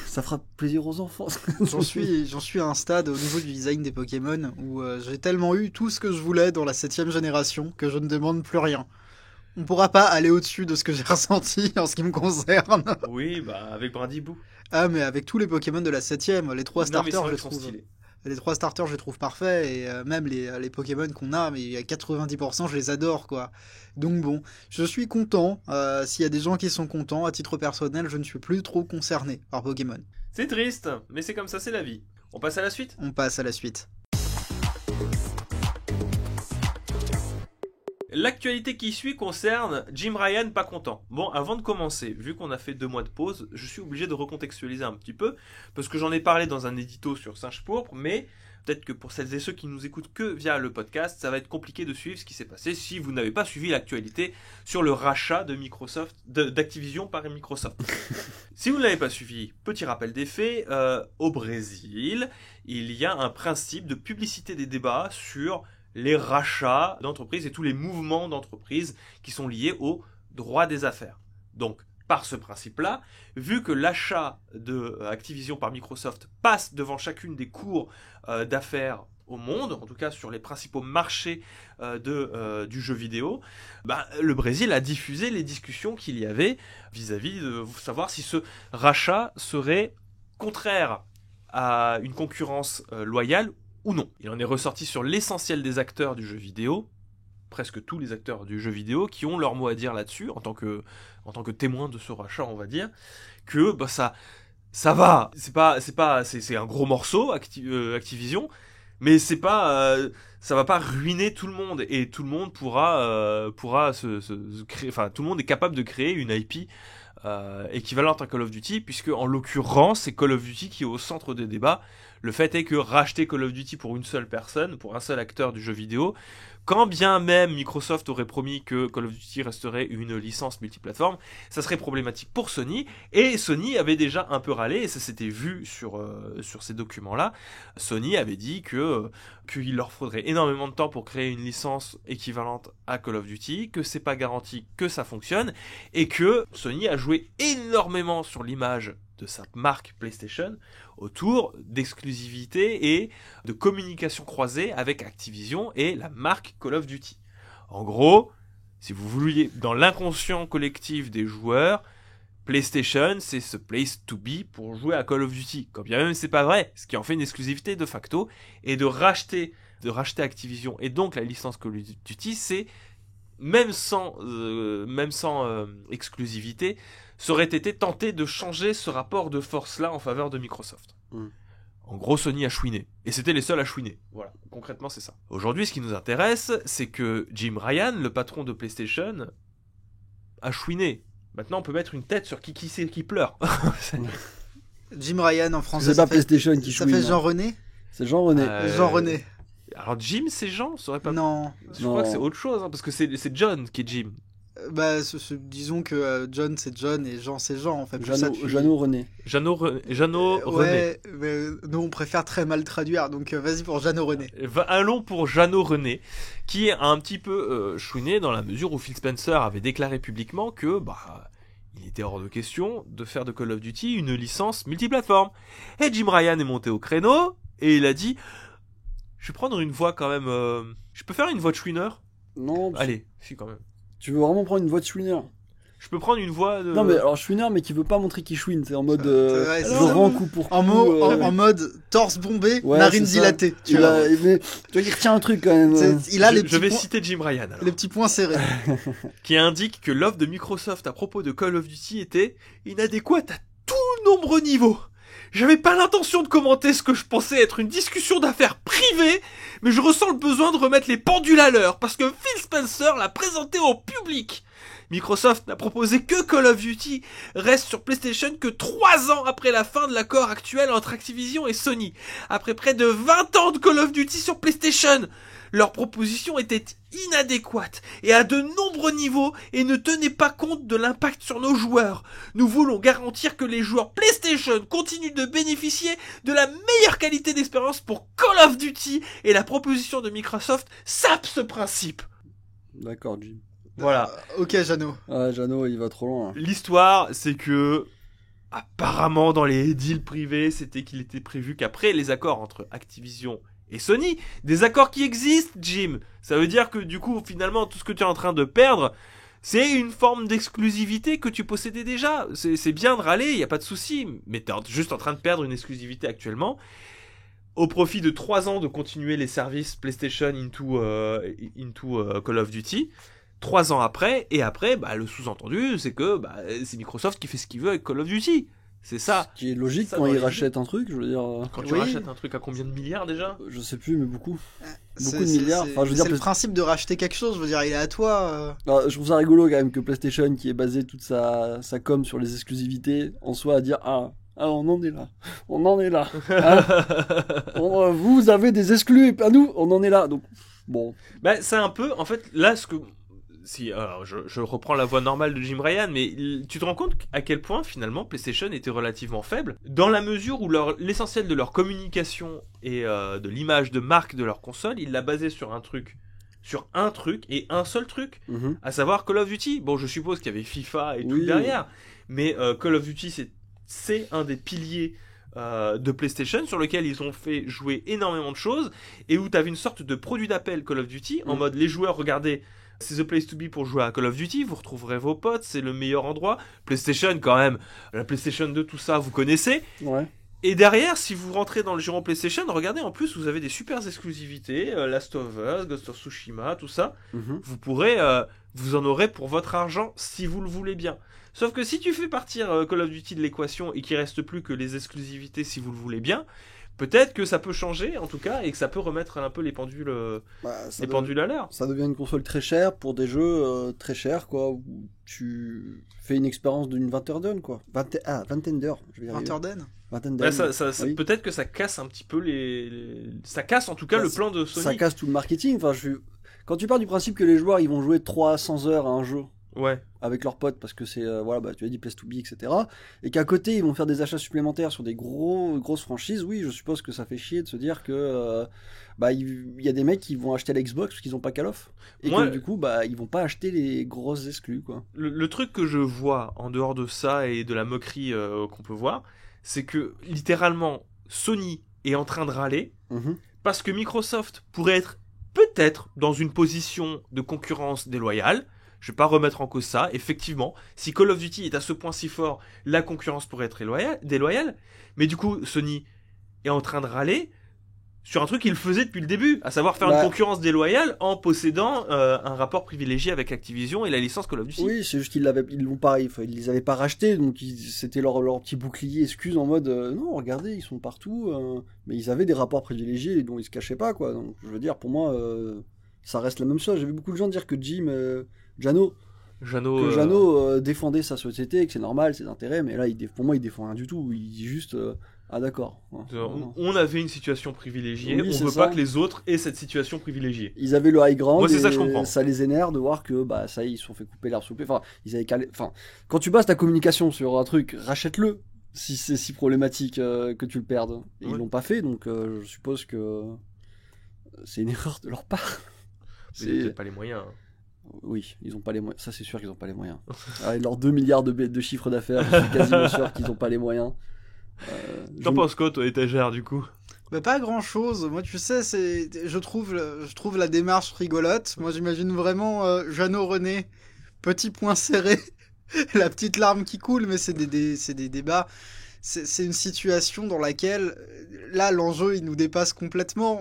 Ça fera plaisir aux enfants. J'en suis à un stade au niveau du design des Pokémon où j'ai tellement eu tout ce que je voulais dans la 7ème génération que je ne demande plus rien. On pourra pas aller au-dessus de ce que j'ai ressenti en ce qui me concerne. Oui, bah avec Brindibou. Ah, mais avec tous les Pokémon de la 7ème, les 3 starters, je trouve. Stylés. Les 3 starters, je les trouve parfaits, et même les Pokémon qu'on a, mais à 90%, je les adore, quoi. Donc bon, je suis content. S'il y a des gens qui sont contents, à titre personnel, je ne suis plus trop concerné par Pokémon. C'est triste, mais c'est comme ça, c'est la vie. On passe à la suite ? On passe à la suite. L'actualité qui suit concerne Jim Ryan pas content. Bon, avant de commencer, vu qu'on a fait 2 mois de pause, je suis obligé de recontextualiser un petit peu, parce que j'en ai parlé dans un édito sur Singe Pourpre, mais peut-être que pour celles et ceux qui nous écoutent que via le podcast, ça va être compliqué de suivre ce qui s'est passé si vous n'avez pas suivi l'actualité sur le rachat de Microsoft, d'Activision par Microsoft. Si vous ne l'avez pas suivi, petit rappel des faits, au Brésil, il y a un principe de publicité des débats sur les rachats d'entreprises et tous les mouvements d'entreprises qui sont liés au droit des affaires. Donc, par ce principe-là, vu que l'achat de Activision par Microsoft passe devant chacune des cours d'affaires au monde, en tout cas sur les principaux marchés du jeu vidéo, le Brésil a diffusé les discussions qu'il y avait vis-à-vis de savoir si ce rachat serait contraire à une concurrence loyale ou non. Il en est ressorti sur l'essentiel des acteurs du jeu vidéo, presque tous les acteurs du jeu vidéo qui ont leur mot à dire là-dessus, en tant que témoins de ce rachat, on va dire, que ça va, c'est un gros morceau, Activision, mais c'est pas, ça va pas ruiner tout le monde, et tout le monde pourra se créer, enfin tout le monde est capable de créer une IP équivalente à Call of Duty, puisque en l'occurrence c'est Call of Duty qui est au centre des débats. Le fait est que racheter Call of Duty pour une seule personne, pour un seul acteur du jeu vidéo, quand bien même Microsoft aurait promis que Call of Duty resterait une licence multiplateforme, ça serait problématique pour Sony, et Sony avait déjà un peu râlé, et ça s'était vu sur ces documents-là. Sony avait dit qu'il leur faudrait énormément de temps pour créer une licence équivalente à Call of Duty, que c'est pas garanti que ça fonctionne, et que Sony a joué énormément sur l'image de sa marque PlayStation autour d'exclusivité et de communication croisée avec Activision et la marque Call of Duty. En gros, si vous vouliez, dans l'inconscient collectif des joueurs, PlayStation, c'est ce place to be pour jouer à Call of Duty. Quand bien même c'est pas vrai, ce qui en fait une exclusivité de facto, et de racheter Activision et donc la licence Call of Duty, c'est même sans exclusivité, ça aurait été tenté de changer ce rapport de force-là en faveur de Microsoft. En gros, Sony a chouiné. Et c'était les seuls à chouiner. Voilà, concrètement, c'est ça. Aujourd'hui, ce qui nous intéresse, c'est que Jim Ryan, le patron de PlayStation, a chouiné. Maintenant, on peut mettre une tête sur qui c'est qui pleure. Jim Ryan en français, C'est pas PlayStation qui ça chouine. fait Jean-René. C'est Jean-René. Jean-René. Alors, Jim, c'est Jean, ça aurait pas... Non. Je crois que c'est autre chose, hein, parce que c'est John qui est Jim. Disons que John c'est John et Jean c'est Jean en fait. Jeannot René. Jeannot René. Ouais, mais nous on préfère très mal traduire, donc vas-y pour Jeannot René. Allons pour Jeannot René, qui a un petit peu chouiné dans la mesure où Phil Spencer avait déclaré publiquement que il était hors de question de faire de Call of Duty une licence multiplateforme. Et Jim Ryan est monté au créneau et il a dit: je vais prendre une voix quand même. Je peux faire une voix de chouineur ? Non. Allez, si quand même. Tu veux vraiment prendre une voix de chouineur? Je peux prendre une voix de... Non mais alors chouineur mais qui veut pas montrer qu'il chouine, c'est en mode ouais, je rends coup pour coup. En mode torse bombé, ouais, narines dilatées. Mais tu vois, il retient un truc quand même. Je vais citer Jim Ryan alors. Les petits points serrés. Qui indique que l'offre de Microsoft à propos de Call of Duty était inadéquate à tout nombreux niveaux. J'avais pas l'intention de commenter ce que je pensais être une discussion d'affaires privée, mais je ressens le besoin de remettre les pendules à l'heure, parce que Phil Spencer l'a présenté au public. Microsoft n'a proposé que Call of Duty reste sur PlayStation que 3 ans après la fin de l'accord actuel entre Activision et Sony. Après près de 20 ans de Call of Duty sur PlayStation, leur proposition était inadéquate et à de nombreux niveaux et ne tenait pas compte de l'impact sur nos joueurs. Nous voulons garantir que les joueurs PlayStation continuent de bénéficier de la meilleure qualité d'expérience pour Call of Duty et la proposition de Microsoft sape ce principe. D'accord, Jim. Voilà. Ok, Jeannot. Ah, Jeannot, il va trop loin. L'histoire, c'est que apparemment dans les deals privés, c'était qu'il était prévu qu'après les accords entre Activision et Sony, des accords qui existent, Jim. Ça veut dire que du coup, finalement, tout ce que tu es en train de perdre, c'est une forme d'exclusivité que tu possédais déjà. C'est bien de râler, il n'y a pas de souci, mais tu es juste en train de perdre une exclusivité actuellement. au profit de 3 ans de continuer les services PlayStation into Call of Duty. 3 ans après, et après, le sous-entendu, c'est que c'est Microsoft qui fait ce qu'il veut avec Call of Duty. C'est ça. Ce qui est logique Ça, quand dans ils les rachètent un truc, je veux dire. Quand tu Oui. rachètes un truc à combien de milliards déjà ? Je sais plus, mais beaucoup. C'est- Beaucoup de c'est- milliards. c'est- Enfin, je veux dire, c'est le principe de racheter quelque chose. Je veux dire, il est à toi. Je trouve ça rigolo quand même que PlayStation, qui est basé toute sa com sur les exclusivités, en soit à dire on en est là. On en est là. Hein. Vous avez des exclus, et pas nous, on en est là. Donc, bon. C'est un peu, en fait, là, alors, je reprends la voix normale de Jim Ryan, mais tu te rends compte à quel point finalement PlayStation était relativement faible, dans la mesure où l'essentiel de leur communication et de l'image de marque de leur console, ils l'a basé sur un truc et un seul truc, Mhm. à savoir Call of Duty. Bon, je suppose qu'il y avait FIFA et tout Oui. derrière, mais Call of Duty c'est un des piliers de PlayStation sur lequel ils ont fait jouer énormément de choses et où tu avais une sorte de produit d'appel Call of Duty en mode les joueurs, regardez, c'est the place to be pour jouer à Call of Duty, vous retrouverez vos potes, c'est le meilleur endroit. PlayStation quand même, la PlayStation 2, tout ça, vous connaissez. Ouais. Et derrière, si vous rentrez dans le giron PlayStation, regardez, en plus, vous avez des super exclusivités, Last of Us, Ghost of Tsushima, tout ça. Mhm. Vous pourrez, vous en aurez pour votre argent si vous le voulez bien. Sauf que si tu fais partir Call of Duty de l'équation et qu'il reste plus que les exclusivités si vous le voulez bien, peut-être que ça peut changer en tout cas et que ça peut remettre un peu les pendules, pendules à l'heure. Ça devient une console très chère pour des jeux très chers, quoi, où tu fais une expérience d'une vingtaine d'heures, quoi. Vingtaine d'heures, je vais y arriver. Interden. Vingtaine d'heures. Oui. Peut-être que ça casse un petit peu ça casse en tout cas le plan de Sony. Ça casse tout le marketing. Enfin, quand tu pars du principe que les joueurs ils vont jouer 300 heures à un jeu Ouais. avec leurs potes parce que c'est tu as dit place to be, etc. et qu'à côté ils vont faire des achats supplémentaires sur des grosses franchises, oui, je suppose que ça fait chier de se dire que il y a des mecs qui vont acheter la Xbox parce qu'ils ont pas Call of et Moi, que du coup ils vont pas acheter les grosses exclus, quoi. le truc que je vois en dehors de ça et de la moquerie qu'on peut voir, c'est que littéralement Sony est en train de râler Mhm. parce que Microsoft pourrait être peut-être dans une position de concurrence déloyale. Je vais pas remettre en cause ça. Effectivement, si Call of Duty est à ce point si fort, la concurrence pourrait être déloyale. Mais du coup, Sony est en train de râler sur un truc qu'il faisait depuis le début, à savoir faire une concurrence déloyale en possédant un rapport privilégié avec Activision et la licence Call of Duty. Oui, c'est juste ils l'ont pas, ils les avaient pas rachetés, donc c'était leur petit bouclier excuse en mode non, regardez, ils sont partout, mais ils avaient des rapports privilégiés dont ils se cachaient pas, quoi. Donc je veux dire, pour moi, ça reste la même chose. J'ai vu beaucoup de gens dire que Jano défendait sa société, que c'est normal, ses intérêts, mais là, pour moi, il défend rien du tout. Il dit juste d'accord. On avait une situation privilégiée, Oui, on c'est veut ça. pas que les autres aient cette situation privilégiée. Ils avaient le high ground. Moi, c'est et ça, je comprends. ça les énerve de voir que ça y est, ils se sont fait couper l'herbe sous le pied. Enfin, quand tu bases ta communication sur un truc, rachète-le si c'est si problématique que tu le perdes. Et Ouais. ils l'ont pas fait, donc je suppose que c'est une erreur de leur part. Mais ils n'ont peut-être pas les moyens. Oui, ils ont pas les moyens. Ça, c'est sûr qu'ils ont pas les moyens. Avec leurs 2 milliards de chiffre d'affaires, je suis quasiment sûr qu'ils ont pas les moyens. T'en penses quoi, toi, étagère, du coup ? Pas grand chose. Moi, tu sais, je trouve la démarche rigolote. Moi, j'imagine vraiment Jeannot René, petit point serré, la petite larme qui coule, mais c'est des débats. C'est une situation dans laquelle, là, l'enjeu, il nous dépasse complètement.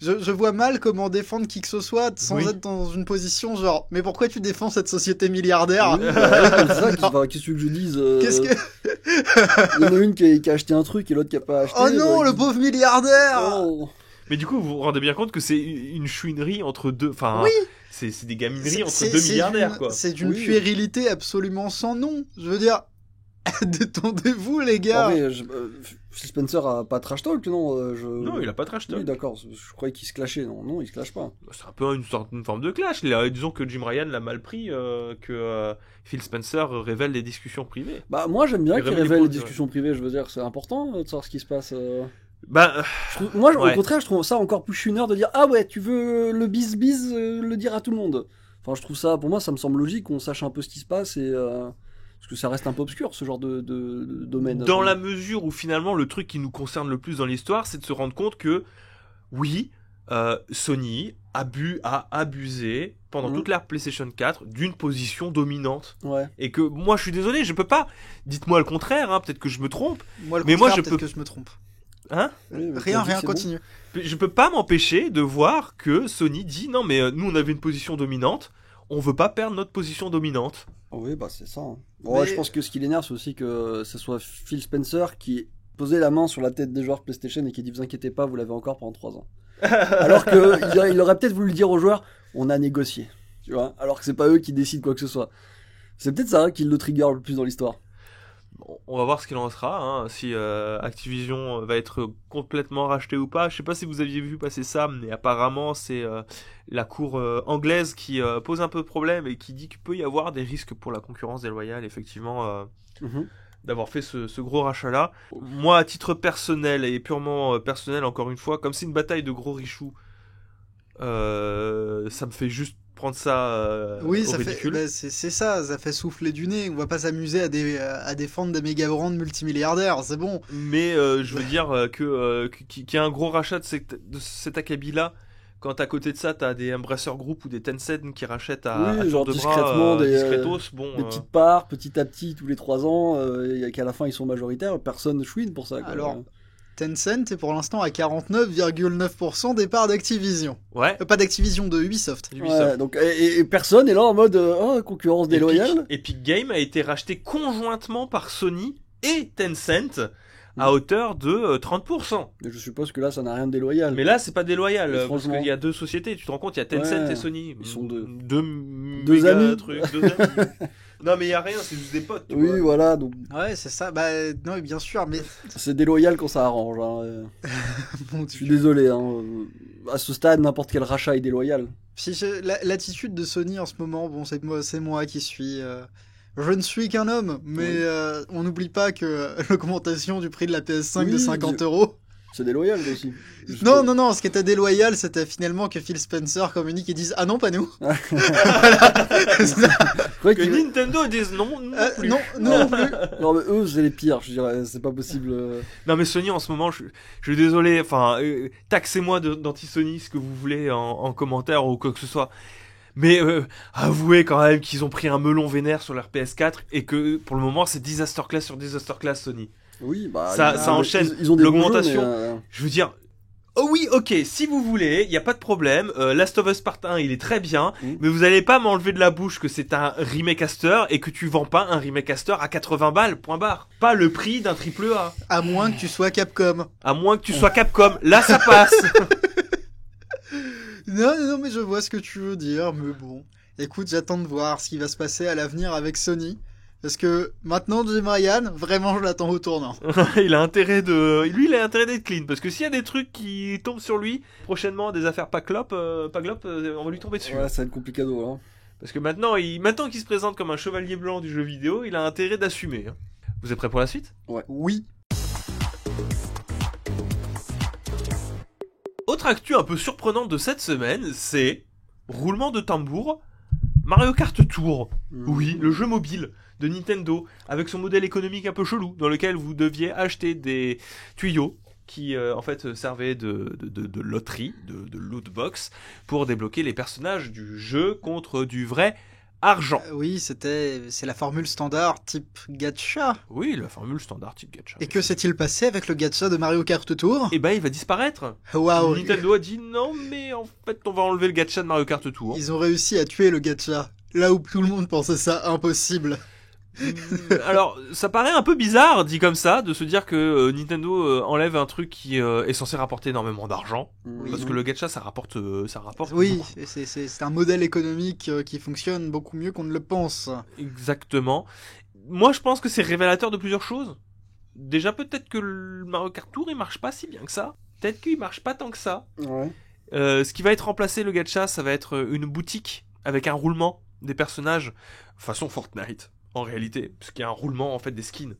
Je vois mal comment défendre qui que ce soit sans être dans une position genre mais pourquoi tu défends cette société milliardaire? Oui, c'est ça, qu'est-ce que tu veux que je dise Qu'est-ce que... Il y en a une qui a acheté un truc et l'autre qui a pas acheté. Oh non, le pauvre milliardaire! Oh. Mais du coup, vous vous rendez bien compte que c'est une chouinerie entre deux... Enfin, oui. C'est des gamineries entre deux milliardaires, quoi. C'est d'une puérilité absolument sans nom. Je veux dire... Détendez-vous, les gars! Phil Spencer a pas trash talk, non? Non, il a pas trash talk. Oui, d'accord, je croyais qu'il se clashait. Non, il se clash pas. C'est un peu une forme de clash. Disons que Jim Ryan l'a mal pris, que Phil Spencer révèle des discussions privées. Moi, j'aime bien qu'il révèle les discussions ouais. privées, je veux dire, c'est important de savoir ce qui se passe. Ouais. Au contraire, je trouve ça encore plus chouineur de dire ah ouais, tu veux le bis le dire à tout le monde. Enfin, je trouve ça, pour moi, ça me semble logique qu'on sache un peu ce qui se passe et parce que ça reste un peu obscur ce genre de domaine. Dans la mesure où finalement le truc qui nous concerne le plus dans l'histoire, c'est de se rendre compte que oui, Sony a abusé pendant toute l'ère PlayStation 4 d'une position dominante. Ouais. Et que moi je suis désolé, je peux pas. Dites-moi le contraire, hein, peut-être que je me trompe. Moi, mais moi je peut-être peux que je me trompe. Hein? Oui, mais Rien, t'as dit rien, que c'est bon. continue. Je peux pas m'empêcher de voir que Sony dit non mais nous on avait une position dominante, on veut pas perdre notre position dominante. Oui, bah c'est ça. Hein. Ouais, Mais- je pense que ce qui l'énerve, c'est aussi que ce soit Phil Spencer qui posait la main sur la tête des joueurs PlayStation et qui dit vous inquiétez pas, vous l'avez encore pendant 3 ans. Alors que il aurait peut-être voulu dire aux joueurs on a négocié, tu vois, alors que c'est pas eux qui décident quoi que ce soit. C'est peut-être ça qui le trigger le plus dans l'histoire. Bon, on va voir ce qu'il en sera, hein, si Activision va être complètement racheté ou pas. Je sais pas si vous aviez vu passer ça, mais apparemment c'est la cour anglaise qui pose un peu de problème et qui dit qu'il peut y avoir des risques pour la concurrence déloyale, effectivement, d'avoir fait ce gros rachat-là. Moi, à titre personnel et purement personnel, encore une fois, comme c'est une bataille de gros richoux, ça me fait juste prendre ça Oui, au ça ridicule. fait, c'est ça, ça fait souffler du nez. On va pas s'amuser à défendre des méga brands multimilliardaires, c'est bon. Mais je veux dire qu'il y a un gros rachat de cet acabit-là. Quand à côté de ça, t'as des Embracer Group ou des Tencent qui rachètent à Oui, tour genre de discrètement, bras, des, discretos, bon. Des petites parts, petit à petit, tous les 3 ans, et qu'à la fin ils sont majoritaires, personne chouine pour ça. Quoi. Alors, Tencent est pour l'instant à 49,9% des parts d'Activision. Ouais. Pas d'Activision, de Ubisoft. Ubisoft. Ouais, donc, et personne est là en mode oh, concurrence déloyale. Epic Games a été racheté conjointement par Sony et Tencent à hauteur de 30%. Mais je suppose que là ça n'a rien de déloyal. Mais là, c'est pas déloyal, Mais parce franchement. qu'il y a deux sociétés, tu te rends compte, il y a Tencent Ouais, et Sony. ils sont deux. Deux Deux méga amis. trucs, deux amis. Non, mais il y a rien, c'est juste des potes, tu Oui, vois. voilà, donc Ouais, c'est ça. Bah, non, bien sûr, mais c'est déloyal quand ça arrange. Hein. bon, Je suis désolé. Hein. À ce stade, n'importe quel rachat est déloyal. L'attitude de Sony en ce moment, bon, c'est moi qui suis. Je ne suis qu'un homme, mais on n'oublie pas que l'augmentation du prix de la PS5 de Oui, 50 euros. C'est déloyal aussi. Juste Non, que- non, non, ce qui était déloyal, c'était finalement que Phil Spencer communique et dise ah non, pas nous. Je croyais Que qu'ils- Nintendo disent non, non plus. Non, non plus. Non, mais eux, c'est les pires. Je dirais, c'est pas possible. Non mais Sony en ce moment, je suis désolé, enfin, taxez-moi d'anti-Sony ce que vous voulez en commentaire ou quoi que ce soit. Mais avouez quand même qu'ils ont pris un melon vénère sur leur PS4 et que pour le moment c'est disaster class sur disaster class Sony. Oui, bah. Ça enchaîne. Ils ont des bons jeux, L'augmentation. mais, Je veux dire, oh oui, ok, si vous voulez, il y a pas de problème. Last of Us Part 1, il est très bien, mais vous allez pas m'enlever de la bouche que c'est un remakeaster et que tu vends pas un remakeaster à 80 balles, point barre. Pas le prix d'un triple A. À moins que tu sois Capcom. À moins que tu sois Capcom, là ça passe. Non, non, mais je vois ce que tu veux dire, mais bon. Écoute, j'attends de voir ce qui va se passer à l'avenir avec Sony. Parce que maintenant, Jim Ryan, vraiment, je l'attends au tournant. Il a intérêt il a intérêt d'être clean parce que s'il y a des trucs qui tombent sur lui prochainement, des affaires pas glop, on va lui tomber dessus. Ouais, ça va être complicado. Hein. Parce que maintenant qu'il se présente comme un chevalier blanc du jeu vidéo, il a intérêt d'assumer. Hein. Vous êtes prêts pour la suite? Oui. Autre actu un peu surprenante de cette semaine, c'est roulement de tambour, Mario Kart Tour. Oui, le jeu mobile de Nintendo avec son modèle économique un peu chelou dans lequel vous deviez acheter des tuyaux qui en fait servaient de loterie, de loot box pour débloquer les personnages du jeu contre du vrai argent. Oui, c'est la formule standard type gacha. Oui, la formule standard type gacha. Et que s'est-il passé avec le gacha de Mario Kart Tour? Eh ben, il va disparaître. Waouh. Nintendo a dit non, mais en fait, on va enlever le gacha de Mario Kart Tour. Ils ont réussi à tuer le gacha. Là où tout le monde pensait ça impossible. Alors, ça paraît un peu bizarre, dit comme ça, de se dire que Nintendo enlève un truc qui est censé rapporter énormément d'argent. Parce que le gacha, ça rapporte Oui, beaucoup. c'est un modèle économique qui fonctionne beaucoup mieux qu'on ne le pense. Exactement. Moi, je pense que c'est révélateur de plusieurs choses. Déjà, peut-être que le Mario Kart Tour, il marche pas si bien que ça. Peut-être qu'il marche pas tant que ça. Ouais. Ce qui va être remplacé, le gacha, ça va être une boutique avec un roulement des personnages façon Fortnite. En réalité, parce qu'il y a un roulement en fait des skins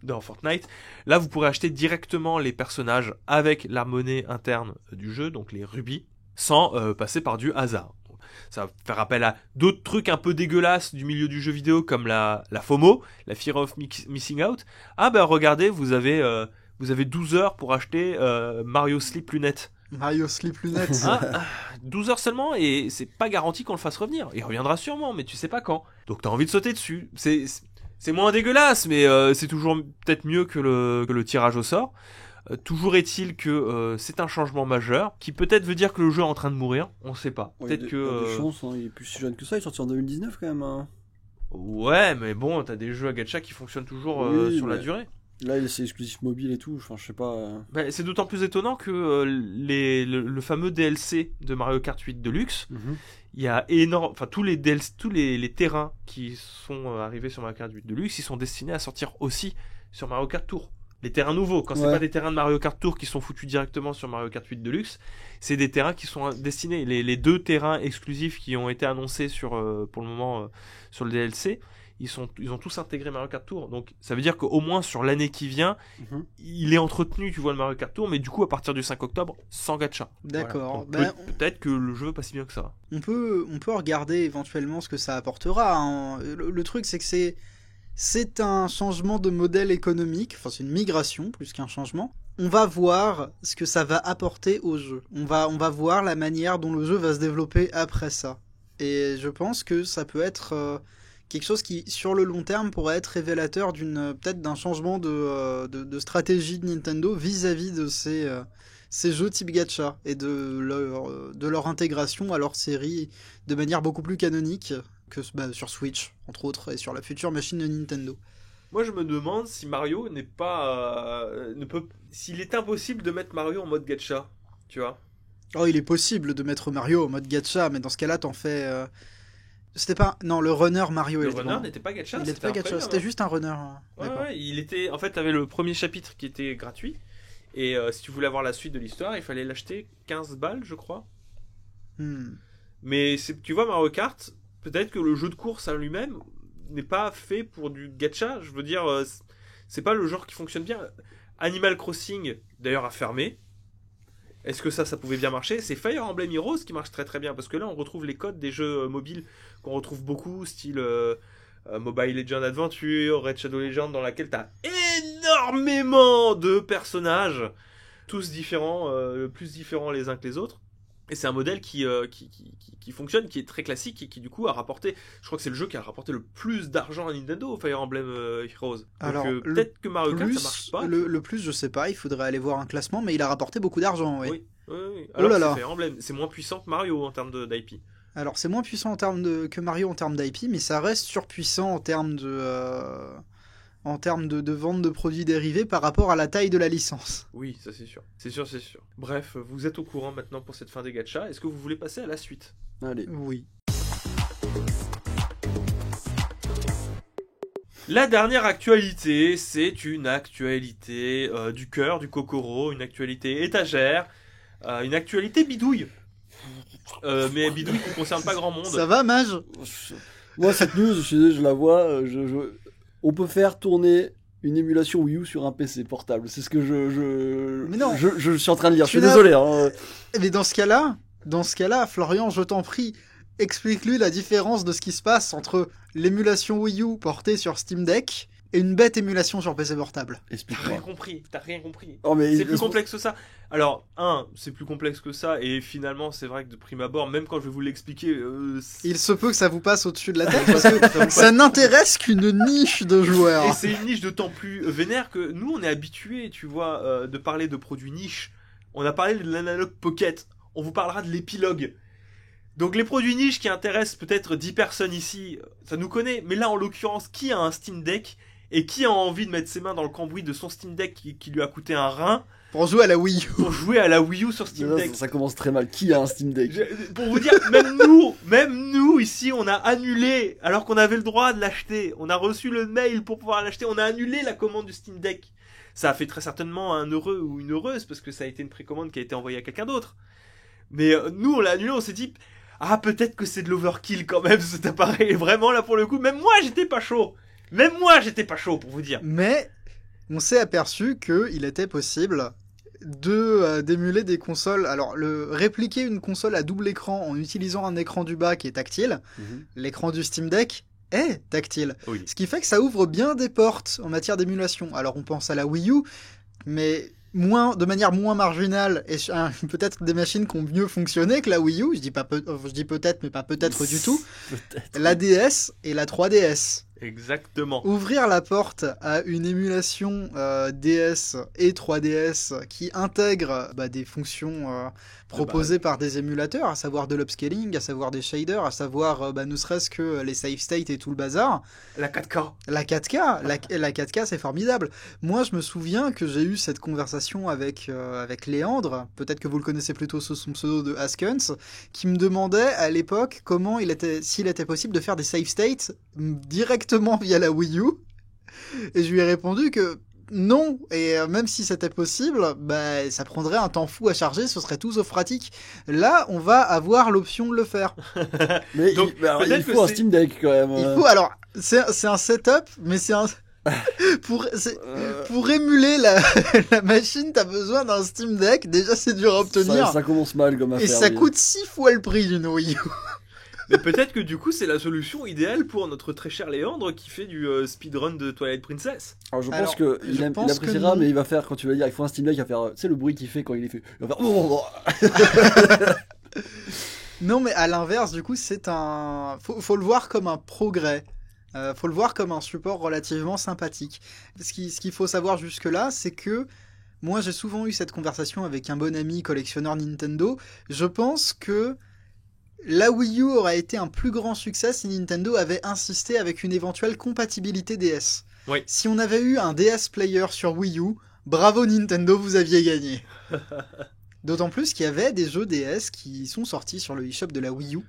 dans Fortnite. Là, vous pourrez acheter directement les personnages avec la monnaie interne du jeu, donc les rubis, sans passer par du hasard. Ça va faire appel à d'autres trucs un peu dégueulasses du milieu du jeu vidéo comme la FOMO, la Fear of Missing Out. Ah ben regardez, vous avez 12 heures pour acheter Mario Sleep Lunettes. Mario Sleep Lunettes. 12 heures seulement et c'est pas garanti qu'on le fasse revenir. Il reviendra sûrement, mais tu sais pas quand. Donc t'as envie de sauter dessus. C'est moins dégueulasse, mais c'est toujours peut-être mieux que le tirage au sort. Toujours est-il que c'est un changement majeur, qui peut-être veut dire que le jeu est en train de mourir, on sait pas. Ouais, Peut-être il y a que... des chances, hein, il est plus si jeune que ça, il est sorti en 2019 quand même. Hein. Ouais, mais bon, t'as des jeux à gacha qui fonctionnent toujours Oui, sur la mais- durée. Là, c'est exclusif mobile et tout, enfin, je sais pas. Bah, c'est d'autant plus étonnant que le fameux DLC de Mario Kart 8 Deluxe, il y a énorme, enfin tous les DLC, tous les terrains qui sont arrivés sur Mario Kart 8 Deluxe, ils sont destinés à sortir aussi sur Mario Kart Tour. Les terrains nouveaux, quand c'est Ouais. pas des terrains de Mario Kart Tour qui sont foutus directement sur Mario Kart 8 Deluxe, c'est des terrains qui sont destinés. Les 2 terrains exclusifs qui ont été annoncés sur, pour le moment sur le DLC, ils ont tous intégré Mario Kart Tour. Donc ça veut dire qu'au moins sur l'année qui vient, Mhm. il est entretenu, tu vois, le Mario Kart Tour, mais du coup à partir du 5 octobre, sans gacha. D'accord. Voilà. Donc, Ben, peut-être que le jeu va pas si bien que ça. on peut regarder éventuellement ce que ça apportera. Hein. Le truc, c'est que c'est un changement de modèle économique, enfin c'est une migration plus qu'un changement. On va voir ce que ça va apporter au jeu. On va voir la manière dont le jeu va se développer après ça. Et je pense que ça peut être quelque chose qui, sur le long terme, pourrait être révélateur peut-être d'un changement de stratégie de Nintendo vis-à-vis de ces jeux type gacha et de leur intégration à leur série de manière beaucoup plus canonique que sur Switch, entre autres, et sur la future machine de Nintendo. Moi je me demande si Mario n'est pas... s'il est impossible de mettre Mario en mode gacha, tu vois. Oh, il est possible de mettre Mario en mode gacha, mais dans ce cas-là, t'en fais... C'était pas... Non, le runner Mario... Le il était runner pas- n'était pas gacha, il était c'était pas un gacha, premium, c'était hein. juste un runner. Ouais, D'accord. ouais, il était... En fait, t'avais le premier chapitre qui était gratuit, et si tu voulais avoir la suite de l'histoire, il fallait l'acheter 15 balles, je crois. Hmm. Mais tu vois, Mario Kart, peut-être que le jeu de course à lui-même n'est pas fait pour du gacha. Je veux dire, c'est pas le genre qui fonctionne bien. Animal Crossing, d'ailleurs, a fermé. Est-ce que ça pouvait bien marcher? C'est Fire Emblem Heroes qui marche très très bien, parce que là, on retrouve les codes des jeux mobiles qu'on retrouve beaucoup, style Mobile Legends Adventure, Red Shadow Legends, dans laquelle t'as énormément de personnages, tous différents, plus différents les uns que les autres. Et c'est un modèle qui fonctionne, qui est très classique et qui du coup a rapporté, je crois que c'est le jeu qui a rapporté le plus d'argent à Nintendo, Fire Emblem Heroes. Donc Alors, peut-être que Mario Kart ça marche pas. Le plus, je sais pas, il faudrait aller voir un classement, mais il a rapporté beaucoup d'argent, oui. Oui. Oh Alors là c'est là. Fire Emblem, c'est moins puissant que Mario en termes d'IP. Alors, c'est moins puissant que Mario en termes d'IP, mais ça reste surpuissant en termes de vente de produits dérivés par rapport à la taille de la licence. Oui, ça c'est sûr. C'est sûr. Bref, vous êtes au courant maintenant pour cette fin des gachas. Est-ce que vous voulez passer à la suite? Allez. Oui. La dernière actualité, c'est une actualité du cœur, du Kokoro, une actualité étagère, une actualité bidouille. Mais bidouille qui ne concerne pas grand monde. Ça va, Mage? Moi, cette news, je la vois. On peut faire tourner une émulation Wii U sur un PC portable. C'est ce que Mais non. je suis en train de lire. Je suis Tu n'as- désolé. Hein. Mais dans ce cas-là, Florian, je t'en prie, explique-lui la différence de ce qui se passe entre l'émulation Wii U portée sur Steam Deck et une bête émulation sur PC portable. T'as Explique-moi. rien compris. Oh, mais C'est plus complexe que ça. Alors, c'est plus complexe que ça, et finalement, c'est vrai que de prime abord, même quand je vais vous l'expliquer, Il se peut que ça vous passe au-dessus de la tête parce que ça n'intéresse qu'une niche de et joueurs. c'est une niche d'autant plus vénère que nous, on est habitués, tu vois, de parler de produits niches. On a parlé de l'Analog Pocket, on vous parlera de l'épilogue. Donc les produits niches qui intéressent peut-être 10 personnes ici, ça nous connaît, mais là, en l'occurrence, qui a un Steam Deck et qui a envie de mettre ses mains dans le cambouis de son Steam Deck qui lui a coûté un rein Pour jouer à la Wii U. pour jouer à la Wii U sur Steam Déjà, Deck? ça commence très mal. Qui a un Steam Deck? Pour vous dire, même nous ici, on a annulé, alors qu'on avait le droit de l'acheter. On a reçu le mail pour pouvoir l'acheter. On a annulé la commande du Steam Deck. Ça a fait très certainement un heureux ou une heureuse parce que ça a été une précommande qui a été envoyée à quelqu'un d'autre. Mais nous, on l'a annulé. On s'est dit, peut-être que c'est de l'overkill quand même cet appareil. Vraiment là pour le coup, même moi, j'étais pas chaud. Pour vous dire. Mais on s'est aperçu qu'il était possible d'émuler des consoles. Alors, répliquer une console à double écran en utilisant un écran du bas qui est tactile. L'écran du Steam Deck est tactile. Oui. Ce qui fait que ça ouvre bien des portes en matière d'émulation. Alors, on pense à la Wii U, mais de manière moins marginale, et peut-être des machines qui ont mieux fonctionné que la Wii U. Je dis peut-être, mais pas peut-être du tout. Peut-être. La DS et la 3DS. Exactement. Ouvrir la porte à une émulation DS et 3DS qui intègre des fonctions proposées par des émulateurs, à savoir de l'upscaling, à savoir des shaders, à savoir ne serait-ce que les save states et tout le bazar. La 4K. La 4K, la 4K c'est formidable. Moi je me souviens que j'ai eu cette conversation avec Léandre, peut-être que vous le connaissez plutôt sous son pseudo de Askens, qui me demandait à l'époque s'il était possible de faire des save states directement via la Wii U. Et je lui ai répondu que non, et même si c'était possible, ça prendrait un temps fou à charger, ce serait tout sauf pratique. Là, on va avoir l'option de le faire. Mais Donc, il faut un Steam Deck quand même. Il faut, alors, c'est un setup, mais c'est un... Pour émuler la machine, t'as besoin d'un Steam Deck. Déjà, c'est dur à obtenir. Ça commence mal comme affaire. Et ça coûte 6 fois le prix d'une Wii U. Mais peut-être que du coup, c'est la solution idéale pour notre très cher Léandre qui fait du speedrun de Twilight Princess. Alors je pense qu'il appréciera, mais il va faire, quand tu vas dire il faut un Steam Deck, il va faire, tu sais, le bruit qu'il fait quand il est fait. Il va faire. Non, mais à l'inverse, du coup, c'est un. Faut le voir comme un progrès. Faut le voir comme un support relativement sympathique. Ce qu'il faut savoir jusque-là, c'est que moi, j'ai souvent eu cette conversation avec un bon ami collectionneur Nintendo. Je pense que la Wii U aurait été un plus grand succès si Nintendo avait insisté avec une éventuelle compatibilité DS. Oui. Si on avait eu un DS Player sur Wii U, bravo Nintendo, vous aviez gagné. D'autant plus qu'il y avait des jeux DS qui sont sortis sur le eShop de la Wii U.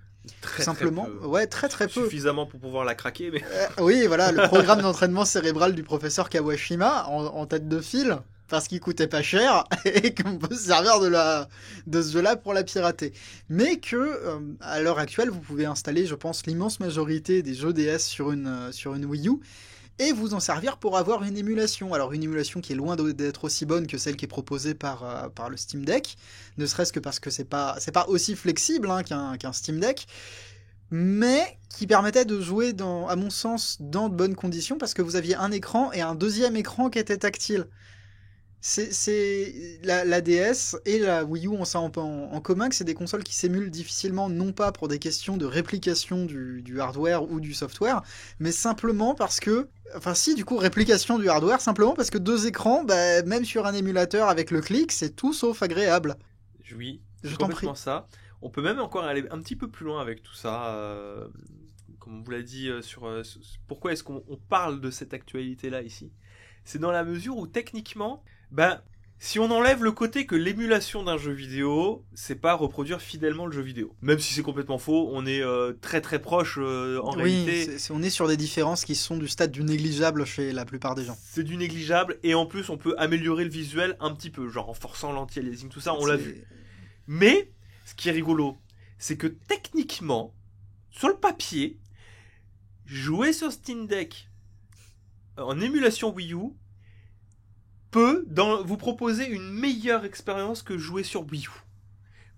Très, simplement, très peu. Ouais, très peu. Suffisamment pour pouvoir la craquer, mais... oui, voilà, le programme d'entraînement cérébral du professeur Kawashima en tête de file, parce qu'il coûtait pas cher et qu'on peut se servir de ce jeu-là pour la pirater. Mais que, à l'heure actuelle, vous pouvez installer, je pense, l'immense majorité des jeux DS sur une Wii U et vous en servir pour avoir une émulation. Alors une émulation qui est loin d'être aussi bonne que celle qui est proposée par le Steam Deck, ne serait-ce que parce que c'est pas aussi flexible qu'un Steam Deck, mais qui permettait de jouer, à mon sens, dans de bonnes conditions, parce que vous aviez un écran et un deuxième écran qui était tactile. C'est la DS et la Wii U ont ça en commun, que c'est des consoles qui s'émulent difficilement, non pas pour des questions de réplication du hardware ou du software, mais simplement parce que, réplication du hardware, simplement parce que deux écrans, même sur un émulateur avec le clic, c'est tout sauf agréable. Oui, je c'est t'en prie. complètement ça. On peut même encore aller un petit peu plus loin avec tout ça. Comme on vous l'a dit, pourquoi est-ce qu'on parle de cette actualité-là ici ? C'est dans la mesure où techniquement, si on enlève le côté que l'émulation d'un jeu vidéo, c'est pas reproduire fidèlement le jeu vidéo. Même si c'est complètement faux, on est très très proche en réalité. On est sur des différences qui sont du stade du négligeable chez la plupart des gens. C'est du négligeable et en plus on peut améliorer le visuel un petit peu, genre en forçant l'anti-aliasing, tout ça, on l'a vu. Mais, ce qui est rigolo, c'est que techniquement, sur le papier, jouer sur Steam Deck en émulation Wii U peut vous proposer une meilleure expérience que jouer sur Wii U.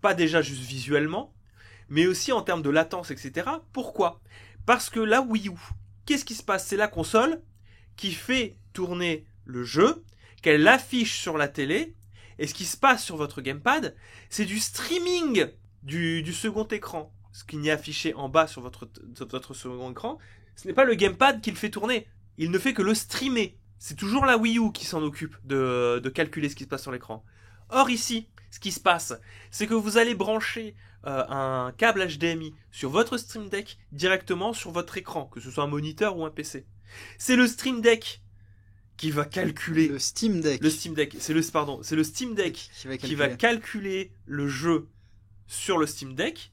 Pas déjà juste visuellement, mais aussi en termes de latence, etc. Pourquoi ? Parce que la Wii U, qu'est-ce qui se passe ? C'est la console qui fait tourner le jeu, qu'elle affiche sur la télé, et ce qui se passe sur votre gamepad, c'est du streaming du second écran. Ce qui n'est affiché en bas sur votre second écran, ce n'est pas le gamepad qui le fait tourner. Il ne fait que le streamer. C'est toujours la Wii U qui s'en occupe de calculer ce qui se passe sur l'écran. Or ici, ce qui se passe, c'est que vous allez brancher un câble HDMI sur votre Stream Deck directement sur votre écran, que ce soit un moniteur ou un PC. C'est le Stream Deck qui va calculer... Le Steam Deck. C'est le Steam Deck qui va calculer le jeu sur le Steam Deck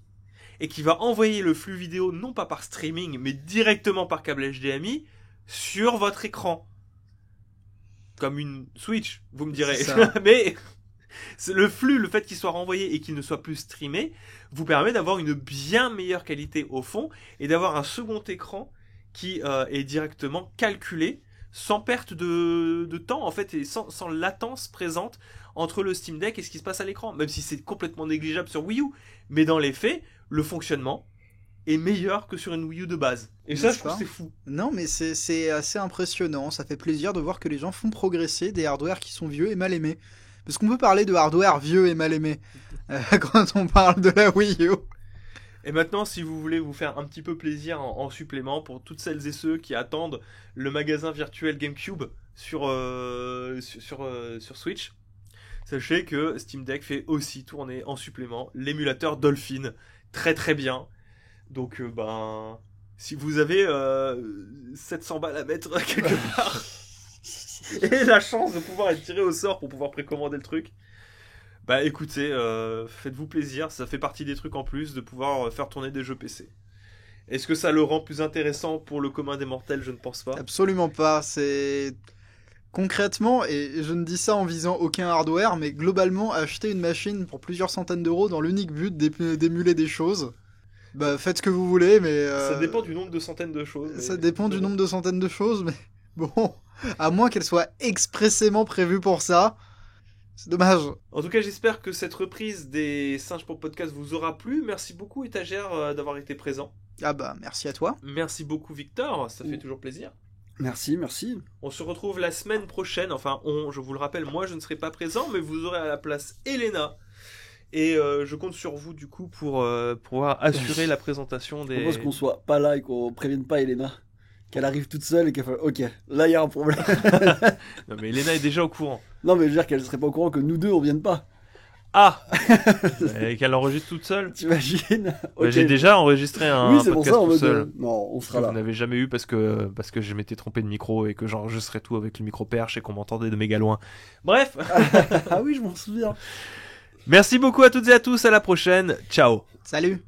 et qui va envoyer le flux vidéo non pas par streaming mais directement par câble HDMI sur votre écran. Comme une Switch, vous me direz. Mais le flux, le fait qu'il soit renvoyé et qu'il ne soit plus streamé, vous permet d'avoir une bien meilleure qualité au fond et d'avoir un second écran qui est directement calculé sans perte de temps en fait et sans latence présente entre le Steam Deck et ce qui se passe à l'écran. Même si c'est complètement négligeable sur Wii U. Mais dans les faits, le fonctionnement est meilleur que sur une Wii U de base. Et ça, je trouve que c'est fou. Non, mais c'est assez impressionnant. Ça fait plaisir de voir que les gens font progresser des hardwares qui sont vieux et mal aimés. Parce qu'on peut parler de hardware vieux et mal aimé quand on parle de la Wii U. Et maintenant, si vous voulez vous faire un petit peu plaisir en supplément, pour toutes celles et ceux qui attendent le magasin virtuel GameCube sur Switch, sachez que Steam Deck fait aussi tourner en supplément l'émulateur Dolphin. Très très bien. Donc, si vous avez 700 balles à mettre quelque part et la chance de pouvoir être tiré au sort pour pouvoir précommander le truc, bah écoutez, faites-vous plaisir, ça fait partie des trucs en plus de pouvoir faire tourner des jeux PC. Est-ce que ça le rend plus intéressant pour le commun des mortels? Je ne pense pas. Absolument pas. C'est concrètement, et je ne dis ça en visant aucun hardware, mais globalement, acheter une machine pour plusieurs centaines d'euros dans l'unique but d'émuler des choses. Bah, faites ce que vous voulez, mais... Ça dépend du nombre de centaines de choses. Ça dépend du nombre de centaines de choses, mais bon, à moins qu'elles soient expressément prévues pour ça, c'est dommage. En tout cas, j'espère que cette reprise des Singes pour Podcast vous aura plu. Merci beaucoup, Étagère, d'avoir été présent. Ah bah, merci à toi. Merci beaucoup, Victor, ça fait toujours plaisir. Merci, merci. On se retrouve la semaine prochaine, enfin, je vous le rappelle, moi je ne serai pas présent, mais vous aurez à la place Elena. Et je compte sur vous du coup pour pouvoir assurer la présentation des... Je propose qu'on soit pas là et qu'on prévienne pas Elena. Qu'elle arrive toute seule et qu'elle fait ok, là il y a un problème. Non mais Elena est déjà au courant. Non mais je veux dire qu'elle serait pas au courant que nous deux on vienne pas. Ah. Et qu'elle enregistre toute seule. T'imagines? Okay. J'ai déjà enregistré un oui, podcast tout seul. Non, on sera là. Vous n'avez jamais eu parce que je m'étais trompé de micro et que j'enregistrais tout avec le micro perche et qu'on m'entendait de méga loin. Bref. Ah oui, je m'en souviens. Merci beaucoup à toutes et à tous, à la prochaine. Ciao. Salut.